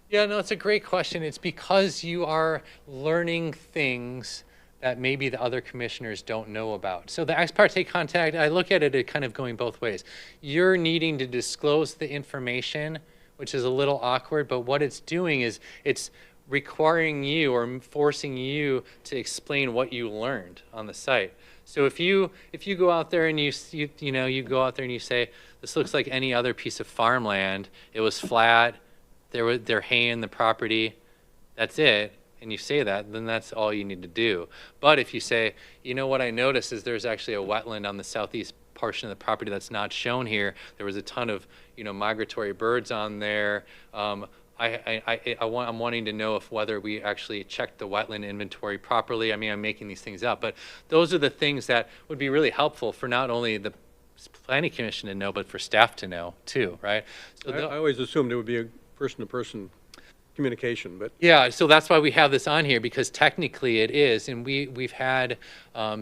Yeah, no, it's a great question. It's because you are learning things that maybe the other commissioners don't know about. So the ex parte contact, I look at it kind of going both ways. You're needing to disclose the information, which is a little awkward, but what it's doing is it's requiring you or forcing you to explain what you learned on the site. So if you go out there and you go out there and you say, this looks like any other piece of farmland, it was flat, they're haying the property, that's it, and you say that, then that's all you need to do. But if you say, you know what I noticed is there's actually a wetland on the southeast portion of the property that's not shown here. There was a ton of, migratory birds on there. I'm wanting to know whether we actually checked the wetland inventory properly. I mean, I'm making these things up, but those are the things that would be really helpful for not only the planning commission to know, but for staff to know too, right? So
I always assumed it would be a person-to-person communication, but
yeah, so that's why we have this on here, because technically it is, and we've had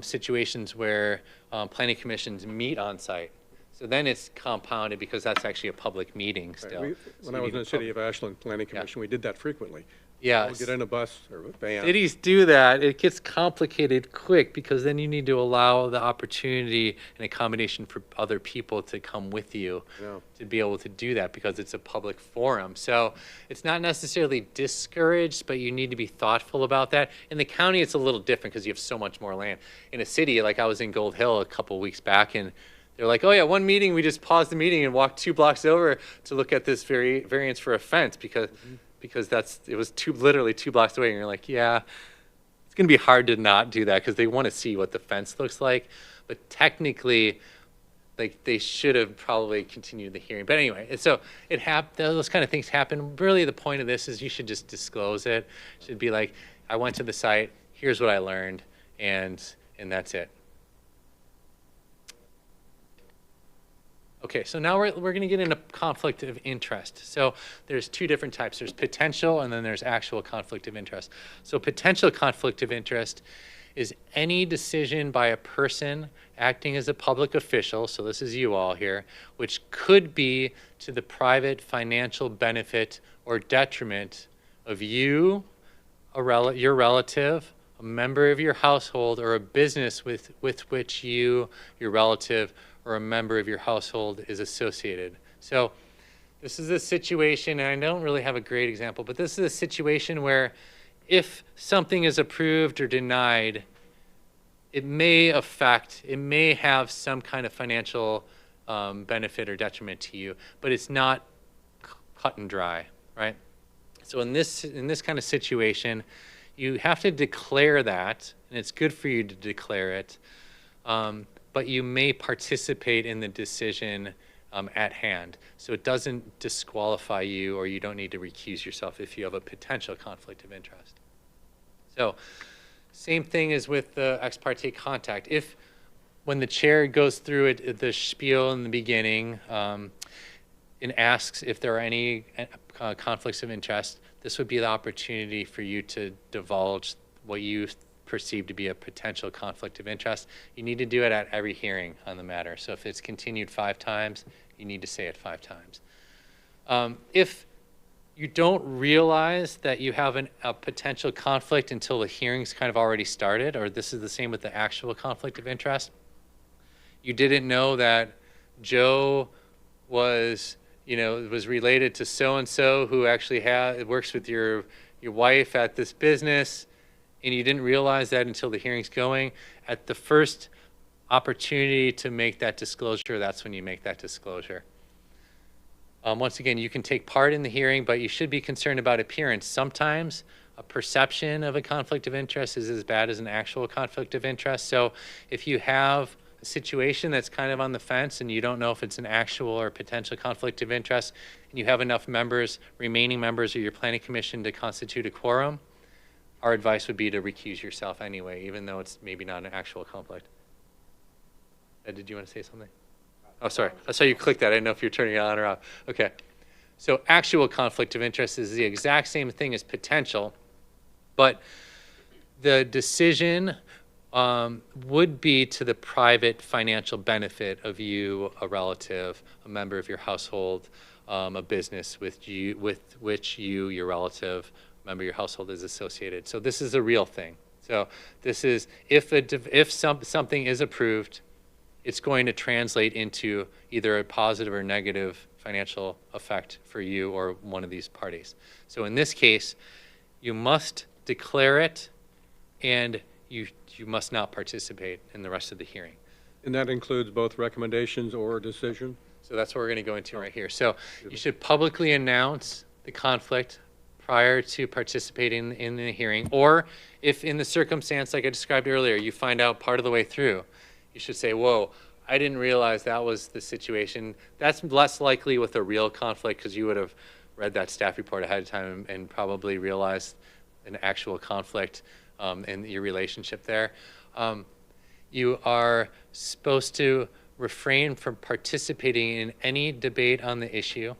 situations where planning commissions meet on site. So then it's compounded because that's actually a public meeting still.
when I was in the City of Ashland Planning
Yeah.
Commission, we did that frequently.
Yeah.
We'll get in a bus or a van.
Cities do that. It gets complicated quick because then you need to allow the opportunity and accommodation for other people to come with you
Yeah.
to be able to do that because it's a public forum. So it's not necessarily discouraged, but you need to be thoughtful about that. In the county, it's a little different because you have so much more land. In a city, like I was in Gold Hill a couple weeks back, and they're like, oh yeah, one meeting, we just paused the meeting and walked 2 blocks over to look at this variance for a fence because it was literally 2 blocks away. And you're like, yeah, it's going to be hard to not do that because they want to see what the fence looks like. But technically, like they should have probably continued the hearing. But anyway, so those kind of things happen. Really, the point of this is you should just disclose it. It should be like, I went to the site, here's what I learned, and that's it. Okay, so now we're going to get into conflict of interest. So there's 2 different types. There's potential and then there's actual conflict of interest. So potential conflict of interest is any decision by a person acting as a public official, so this is you all here, which could be to the private financial benefit or detriment of you, your relative, a member of your household, or a business with which your relative or a member of your household is associated. So this is a situation, and I don't really have a great example, but this is a situation where if something is approved or denied, it may have some kind of financial benefit or detriment to you, but it's not cut and dry, right? So in this kind of situation, you have to declare that, and it's good for you to declare it, but you may participate in the decision at hand. So it doesn't disqualify you, or you don't need to recuse yourself if you have a potential conflict of interest. So same thing as with the ex parte contact. If when the chair goes through it, the spiel in the beginning, and asks if there are any conflicts of interest, this would be the opportunity for you to divulge what you perceived to be a potential conflict of interest. You need to do it at every hearing on the matter. So if it's continued 5 times, you need to say it 5 times. If you don't realize that you have a potential conflict until the hearing's kind of already started, or this is the same with the actual conflict of interest, you didn't know that Joe was related to so-and-so who actually works with your wife at this business, and you didn't realize that until the hearing's going. At the first opportunity to make that disclosure, that's when you make that disclosure. Once again, you can take part in the hearing, but you should be concerned about appearance. Sometimes a perception of a conflict of interest is as bad as an actual conflict of interest. So if you have a situation that's kind of on the fence and you don't know if it's an actual or potential conflict of interest, and you have enough remaining members of your planning commission to constitute a quorum, our advice would be to recuse yourself anyway, even though it's maybe not an actual conflict. Ed, did you want to say something? Oh, sorry. I saw you click that. I didn't know if you're turning it on or off. Okay. So actual conflict of interest is the exact same thing as potential, but the decision would be to the private financial benefit of you, a relative, a member of your household, a business with which you, your relative, member of your household is associated. So this is a real thing. So this is, if something is approved, it's going to translate into either a positive or negative financial effect for you or one of these parties. So in this case, you must declare it, and you must not participate in the rest of the hearing.
And that includes both recommendations or decision?
So that's what we're going to go into right here. So you should publicly announce the conflict prior to participating in the hearing, or if in the circumstance like I described earlier, you find out part of the way through, you should say, whoa, I didn't realize that was the situation. That's less likely with a real conflict because you would have read that staff report ahead of time and probably realized an actual conflict in your relationship there. You are supposed to refrain from participating in any debate on the issue.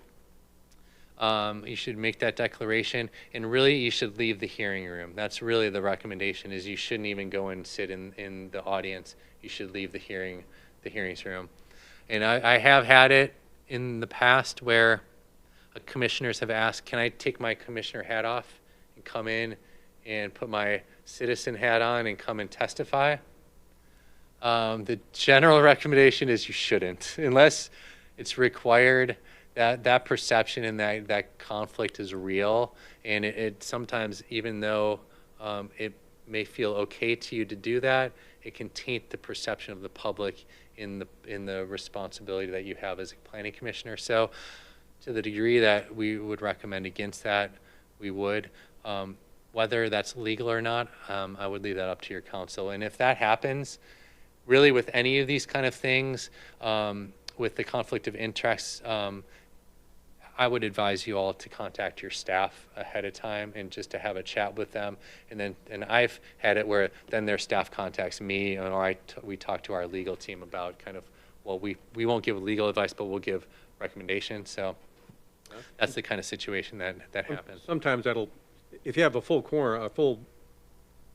You should make that declaration, and really you should leave the hearing room. That's really the recommendation, is you shouldn't even go and sit in the audience. You should leave the hearings room. And I have had it in the past where commissioners have asked, can I take my commissioner hat off and come in and put my citizen hat on and come and testify? The general recommendation is you shouldn't, unless it's required. That perception and that conflict is real, and it sometimes, even though it may feel okay to you to do that, it can taint the perception of the public in the responsibility that you have as a planning commissioner. So to the degree that we would recommend against that, we would. Whether that's legal or not, I would leave that up to your council. And if that happens, really with any of these kind of things, with the conflict of interest, I would advise you all to contact your staff ahead of time and just to have a chat with them. And I've had it where then their staff contacts me, or we talk to our legal team about kind of, well, we won't give legal advice, but we'll give recommendations. So that's the kind of situation that happens.
Sometimes if you have a full quorum, a full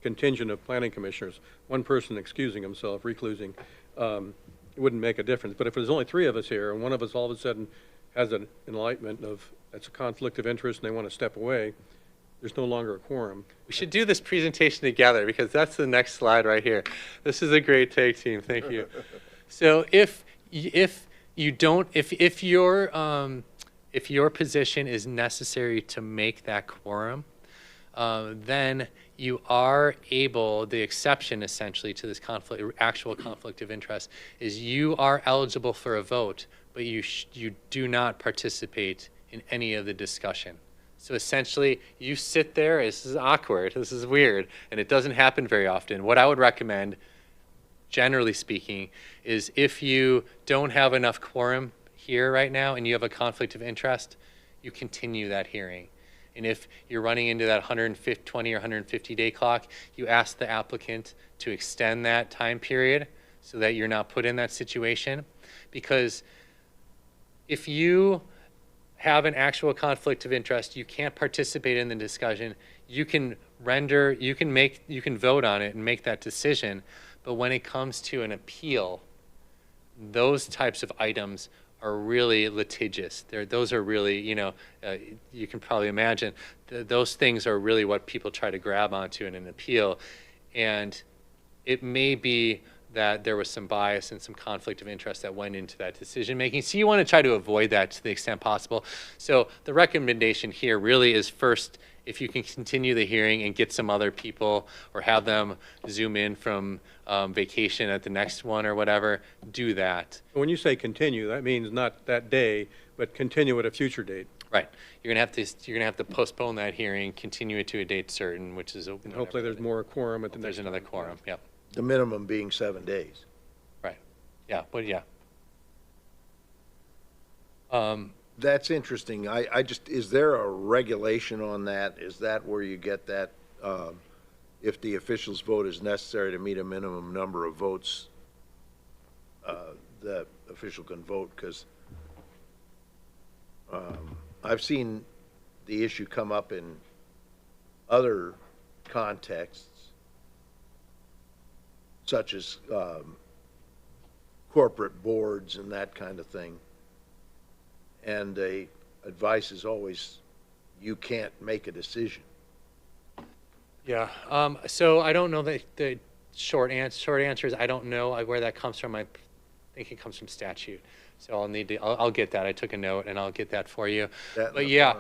contingent of planning commissioners, one person excusing himself, reclusing, it wouldn't make a difference. But if there's only 3 of us here and one of us all of a sudden has an enlightenment of that's a conflict of interest and they want to step away, there's no longer a quorum.
We should do this presentation together because that's the next slide right here. This is a great take, team. Thank you. So if your position is necessary to make that quorum, then you are able, the exception essentially to this actual conflict of interest is you are eligible for a vote, but you do not participate in any of the discussion. So essentially, you sit there, this is awkward, this is weird, and it doesn't happen very often. What I would recommend, generally speaking, is if you don't have enough quorum here right now and you have a conflict of interest, you continue that hearing. And if you're running into that 120 or 150 day clock, you ask the applicant to extend that time period so that you're not put in that situation. Because if you have an actual conflict of interest, you can't participate in the discussion, you can vote on it and make that decision. But when it comes to an appeal, those types of items are really litigious. Those are really, you can probably imagine, those things are really what people try to grab onto in an appeal. And it may be that there was some bias and some conflict of interest that went into that decision making. So you want to try to avoid that to the extent possible. So the recommendation here really is, first, if you can continue the hearing and get some other people or have them zoom in from vacation at the next one or whatever, do that.
When you say continue, that means not that day, but continue at a future date.
Right. You're gonna have to postpone that hearing, continue it to a date certain, which is
And hopefully there's more quorum at the next.
There's another quorum. Yep.
The minimum being 7 days.
Right. Yeah. But yeah.
That's interesting. I just, is there a regulation on that? Is that where you get that, if the official's vote is necessary to meet a minimum number of votes, the official can vote? Because I've seen the issue come up in other contexts, such as corporate boards and that kind of thing. And the advice is always, you can't make a decision.
Yeah. So I don't know the short answer is I don't know where that comes from. I think it comes from statute. So I'll get that. I took a note and I'll get that for you. But yeah,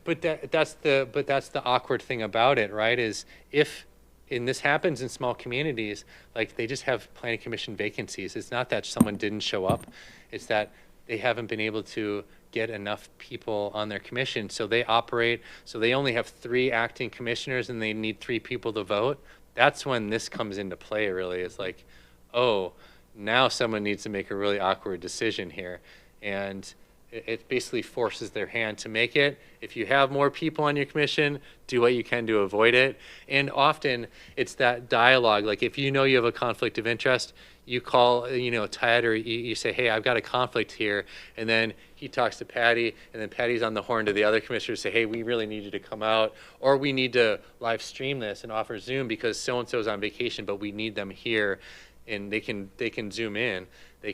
but that's the awkward thing about it, right? Is if and this happens in small communities, like they just have planning commission vacancies. It's not that someone didn't show up, it's that they haven't been able to get enough people on their commission. So they operate, so they only have 3 acting commissioners and they need 3 people to vote. That's when this comes into play, really. It's like, oh, now someone needs to make a really awkward decision here. And it basically forces their hand to make it. If you have more people on your commission, do what you can to avoid it. And often it's that dialogue. Like if you know you have a conflict of interest, you call, Ted, or you say, hey, I've got a conflict here. And then he talks to Patty, and then Patty's on the horn to the other commissioners, say, hey, we really need you to come out, or we need to live stream this and offer Zoom because so-and-so's on vacation, but we need them here, and they can Zoom in.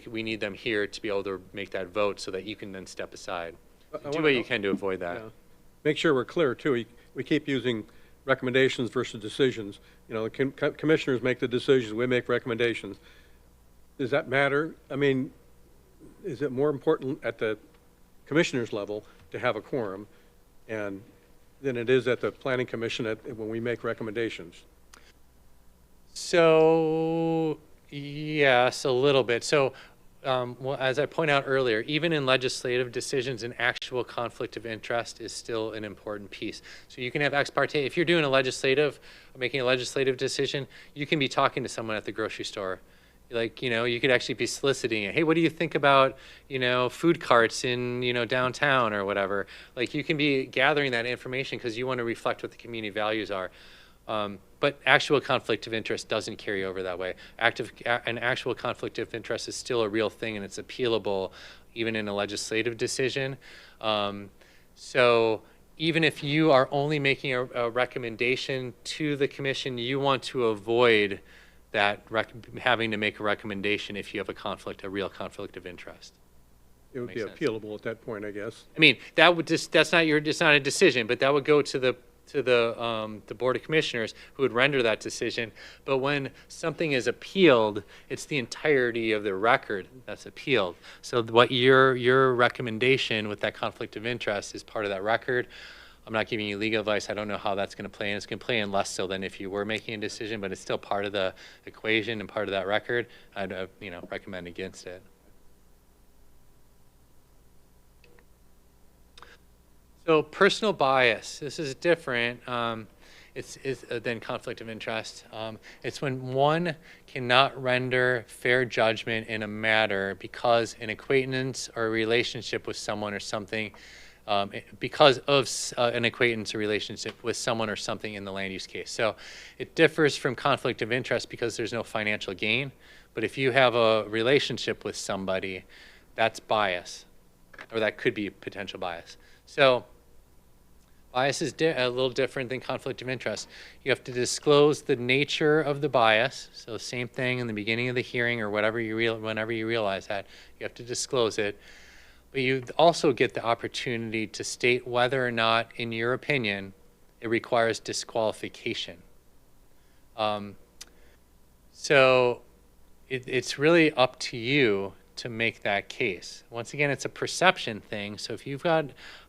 We need them here to be able to make that vote so that you can then step aside. Do what you can to avoid that.
Yeah. Make sure we're clear, too. We keep using recommendations versus decisions. The commissioners make the decisions, we make recommendations. Does that matter? I mean, is it more important at the commissioners level to have a quorum than it is at the planning commission when we make recommendations?
So, yes, a little bit. So, well, as I point out earlier, even in legislative decisions, an actual conflict of interest is still an important piece. So you can have ex parte. If you're doing making a legislative decision, you can be talking to someone at the grocery store. Like, you could actually be soliciting it. Hey, what do you think about, food carts in, downtown or whatever? Like, you can be gathering that information because you want to reflect what the community values are. But actual conflict of interest doesn't carry over that way. An actual conflict of interest is still a real thing, and it's appealable even in a legislative decision. So even if you are only making a recommendation to the commission, you want to avoid that having to make a recommendation if you have a real conflict of interest.
It would be
Makes sense.
appealable at that point, I guess.
I mean, it's not a decision, but that would go to the Board of Commissioners who would render that decision. But when something is appealed, it's the entirety of the record that's appealed. So what your recommendation with that conflict of interest is part of that record. I'm not giving you legal advice. I don't know how that's going to play in. It's going to play in less so than if you were making a decision, but it's still part of the equation and part of that record. I'd recommend against it. So personal bias. This is different. It's than conflict of interest. It's when one cannot render fair judgment in a matter because an acquaintance or a relationship with someone or something. Because of an acquaintance or relationship with someone or something in the land use case. So it differs from conflict of interest because there's no financial gain. But if you have a relationship with somebody, that's bias, or that could be potential bias. So bias is a little different than conflict of interest. You have to disclose the nature of the bias. So same thing in the beginning of the hearing or whenever you realize that, you have to disclose it. But you also get the opportunity to state whether or not, in your opinion, it requires disqualification. So it's really up to you to make that case. Once again, it's a perception thing. So if you've got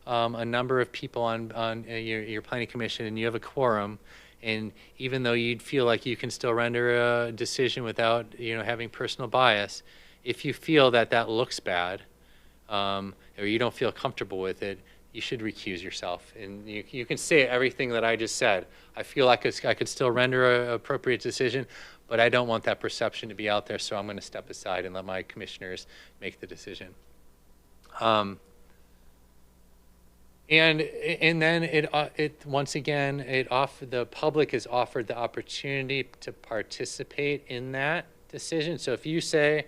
a number of people on your planning commission and you have a quorum, and even though you'd feel like you can still render a decision without having personal bias, if you feel that looks bad, or you don't feel comfortable with it, you should recuse yourself. And you can say everything that I just said. I feel like I could still render an appropriate decision, but I don't want that perception to be out there, so I'm going to step aside and let my commissioners make the decision. And then the public is offered the opportunity to participate in that decision. So if you say,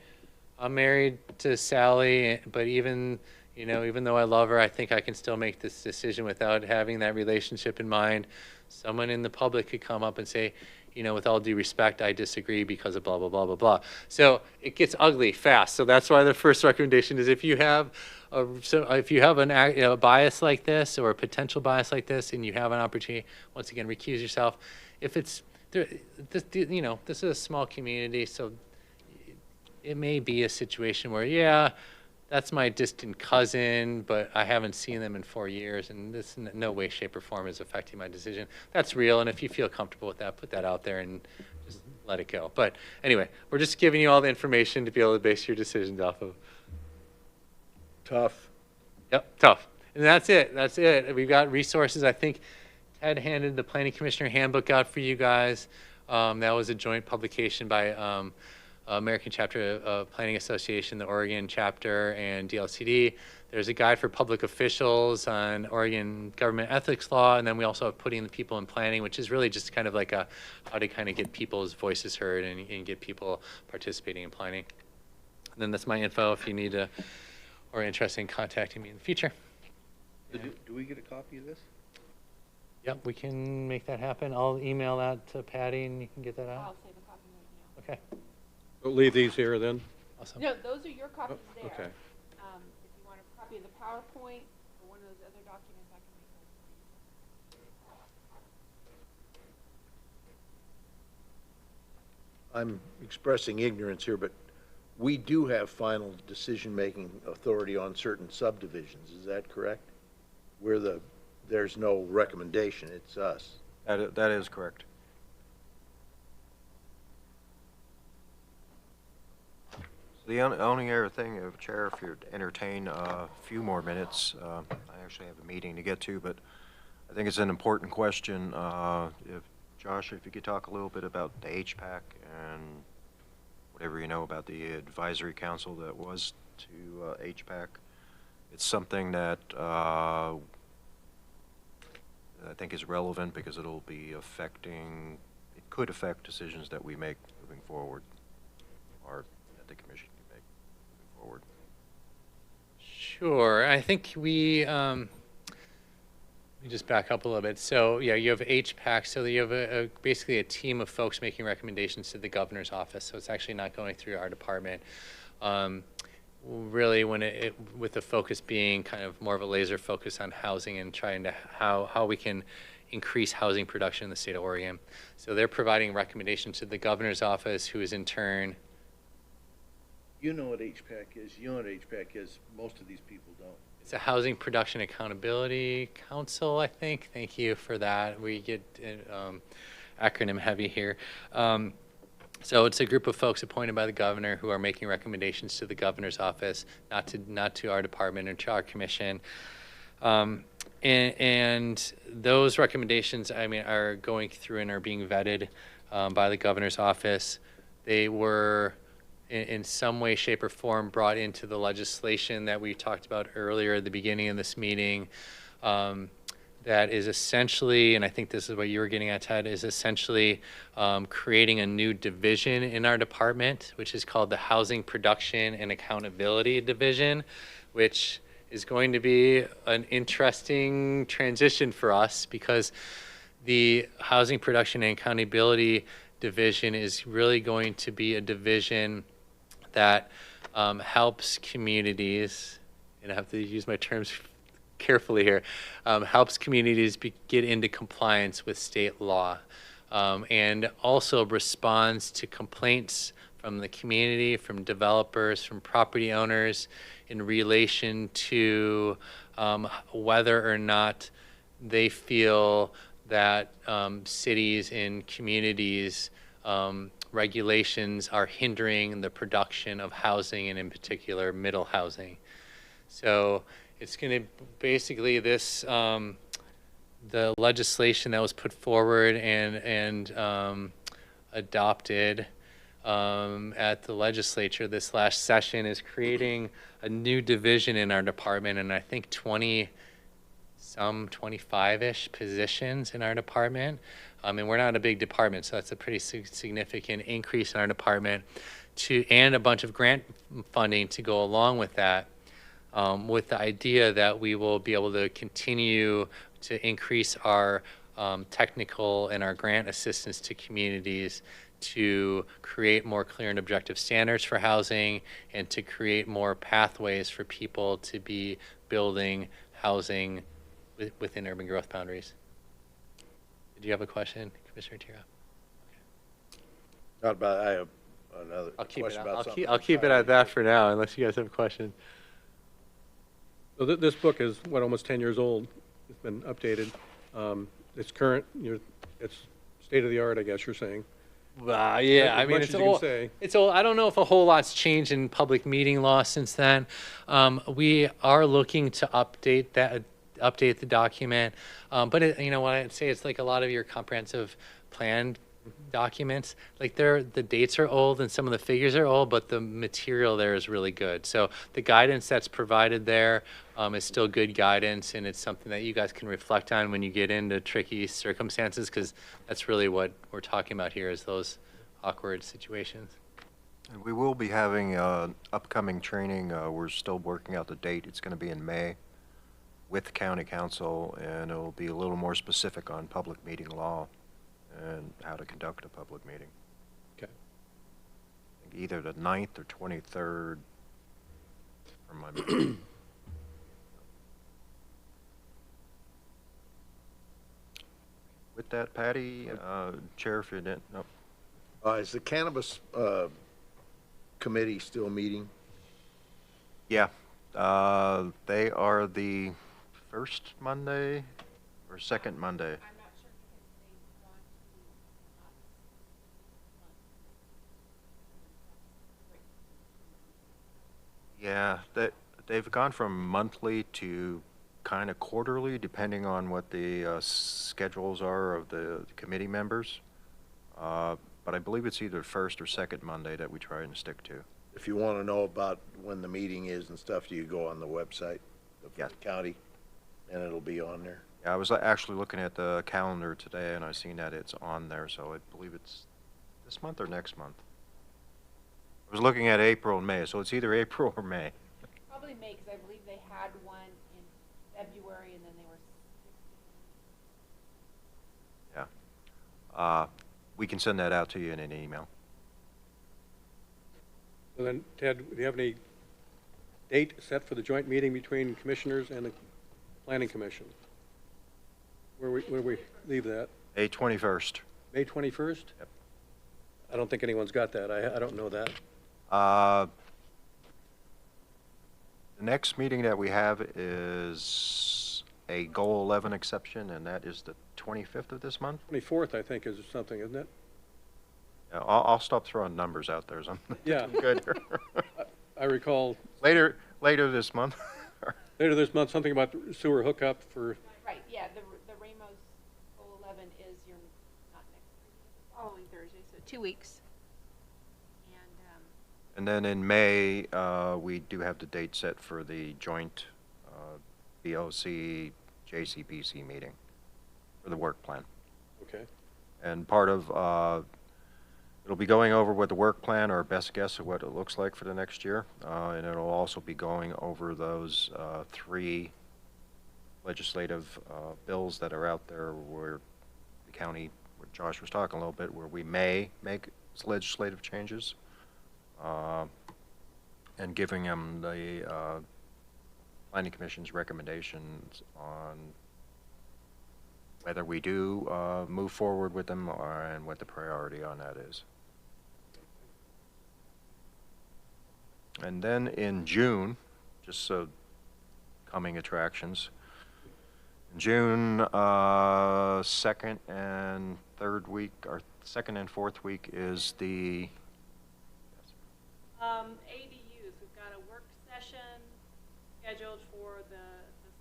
I'm married to Sally, but even though I love her, I think I can still make this decision without having that relationship in mind. Someone in the public could come up and say, with all due respect, I disagree because of blah, blah, blah, blah, blah. So it gets ugly fast. So that's why the first recommendation is if you have a bias like this or a potential bias like this and you have an opportunity, once again, recuse yourself. If it's, this is a small community, so it may be a situation where, that's my distant cousin, but I haven't seen them in 4 years, and this in no way, shape, or form is affecting my decision. That's real, and if you feel comfortable with that, put that out there and just let it go. But anyway, we're just giving you all the information to be able to base your decisions off of.
Tough.
Yep, tough. And that's it. That's it. We've got resources. I think Ted handed the Planning Commissioner Handbook out for you guys. That was a joint publication by American Chapter of Planning Association, the Oregon chapter, and DLCD. There's a guide for public officials on Oregon government ethics law, and then we also have Putting the People in Planning, which is really just kind of like a how to kind of get people's voices heard and get people participating in planning. And then that's my info if you need to or interested in contacting me in the future.
Do we get a copy of this?
Yep, we can make that happen. I'll email that to Patty and you can get that
I'll
out.
save a copy right now.
Okay,
We'll leave these here then?
awesome.
No, those are your copies there.
Okay.
If you want a copy of the PowerPoint or one of those other documents, I can make those for you.
I'm expressing ignorance here, but we do have final decision-making authority on certain subdivisions, is that correct? There's no recommendation, it's us.
That is correct. So the only other thing, Chair, if you'd entertain a few more minutes, I actually have a meeting to get to, but I think it's an important question. If Josh, if you could talk a little bit about the HPAC and whatever you know about the advisory council that was to HPAC. It's something that I think is relevant because it'll be affecting, it could affect decisions that we make moving forward, or that the commission can make moving forward.
Sure. I think let me just back up a little bit. So yeah, you have HPAC, so you have basically a team of folks making recommendations to the governor's office. So it's actually not going through our department. Really, when with the focus being kind of more of a laser focus on housing and trying to how we can increase housing production in the state of Oregon. So they're providing recommendations to the governor's office, who is in turn.
You know what HPAC is. You know what HPAC is. Most of these people don't.
It's a Housing Production Accountability Council, I think. Thank you for that. We get acronym heavy here. So it's a group of folks appointed by the governor who are making recommendations to the governor's office, not to our department or to our commission. And those recommendations, I mean, are going through and are being vetted by the governor's office. They were in some way, shape, or form brought into the legislation that we talked about earlier at the beginning of this meeting. That is essentially, and I think this is what you were getting at, Ted, is essentially creating a new division in our department, which is called the Housing Production and Accountability Division, which is going to be an interesting transition for us because the Housing Production and Accountability Division is really going to be a division that helps communities, and I have to use my terms carefully here, helps communities get into compliance with state law, and also responds to complaints from the community, from developers, from property owners in relation to whether or not they feel that cities and communities regulations are hindering the production of housing, and in particular middle housing. So it's going to basically this the legislation that was put forward and adopted at the legislature this last session is creating a new division in our department, and I think 25-ish positions in our department. And we're not a big department, so that's a pretty significant increase in our department, and a bunch of grant funding to go along with that, with the idea that we will be able to continue to increase our technical and our grant assistance to communities to create more clear and objective standards for housing and to create more pathways for people to be building housing within urban growth boundaries. Did you have a question, Commissioner Tira?
Not about, I have another
I'll keep
question about something.
I'll keep it at that for now, unless you guys have a question.
So this book is, what, almost 10 years old? It's been updated. It's current, it's state-of-the-art, I guess you're saying.
Yeah,
As
I mean,
much
it's
as you can
old.
say.
It's old. I don't know if a whole lot's changed in public meeting law since then. We are looking to update the document. But you know what I'd say, it's like a lot of your comprehensive plan documents. Like the dates are old and some of the figures are old, but the material there is really good. So the guidance that's provided there is still good guidance, and it's something that you guys can reflect on when you get into tricky circumstances, because that's really what we're talking about here, is those awkward situations.
And we will be having upcoming training. We're still working out the date. It's going to be in May with county council, and it'll be a little more specific on public meeting law and how to conduct a public meeting.
Okay.
I think either the 9th or 23rd from my memory. With that, Patty, Chair, if you didn't, no.
Is the cannabis, committee still meeting?
Yeah, they are the first Monday or second Monday. Yeah, they've gone from monthly to kind of quarterly, depending on what the schedules are of the committee members. But I believe it's either first or second Monday that we try and stick to.
If you want to know about when the meeting is and stuff, do you go on the website of
Yeah.
the county, and it'll be on there?
Yeah, I was actually looking at the calendar today, and I seen that it's on there, so I believe it's this month or next month. I was looking at April and May, so it's either April or May.
Probably May, because I believe they had one in February, and then they were.
Yeah. We can send that out to you in an email.
So then, Ted, do you have any date set for the joint meeting between commissioners and the planning commission? Where we leave that?
May 21st.
May 21st?
Yep.
I don't think anyone's got that. I don't know that.
The next meeting that we have is a Goal 11 exception, and that is the 25th of this month.
24th, I think, is something, isn't it?
Yeah, I'll stop throwing numbers out there. So I'm
Yeah.
good.
I recall
later this month.
later this month, something about the sewer hookup for,
Right, yeah, the Ramos Goal 11 is your, not next Thursday, the following Thursday, so 2 weeks.
And then in May, we do have the date set for the joint BOC JCBC meeting for the work plan.
okay.
And part of, it'll be going over what the work plan, our best guess of what it looks like for the next year. And it'll also be going over those 3 legislative bills that are out there where the county, where Josh was talking a little bit, where we may make legislative changes. And giving them the Planning Commission's recommendations on whether we do move forward with them and what the priority on that is. And then in June, just so coming attractions, in June, 2nd and 3rd week, or 2nd and 4th week is the
ADUs, we've got a work session scheduled for the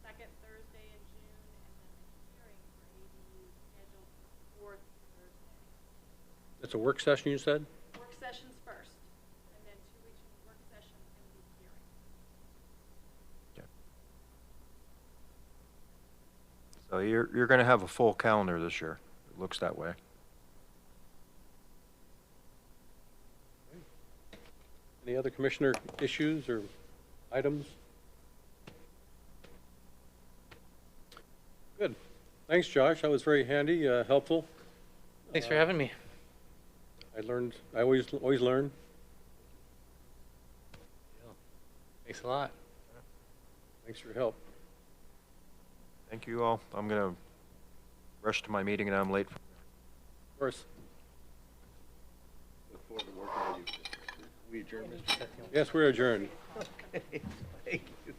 second Thursday in June, and then the hearing for ADUs scheduled for the 4th Thursday.
That's a work session, you said?
Work session's first, and then 2 weeks from the work session is going to be the hearing.
So you're going to have a full calendar this year. It looks that way.
Any other commissioner issues or items? Good. Thanks, Josh. That was very handy, helpful.
Thanks for having me.
I always learn.
Thanks a lot.
Thanks for your help.
Thank you all. I'm going to rush to my meeting and I'm late.
Of course.
Look forward to working with you. We adjourn, Mr.
Yes, we're adjourned.
Okay, thank you.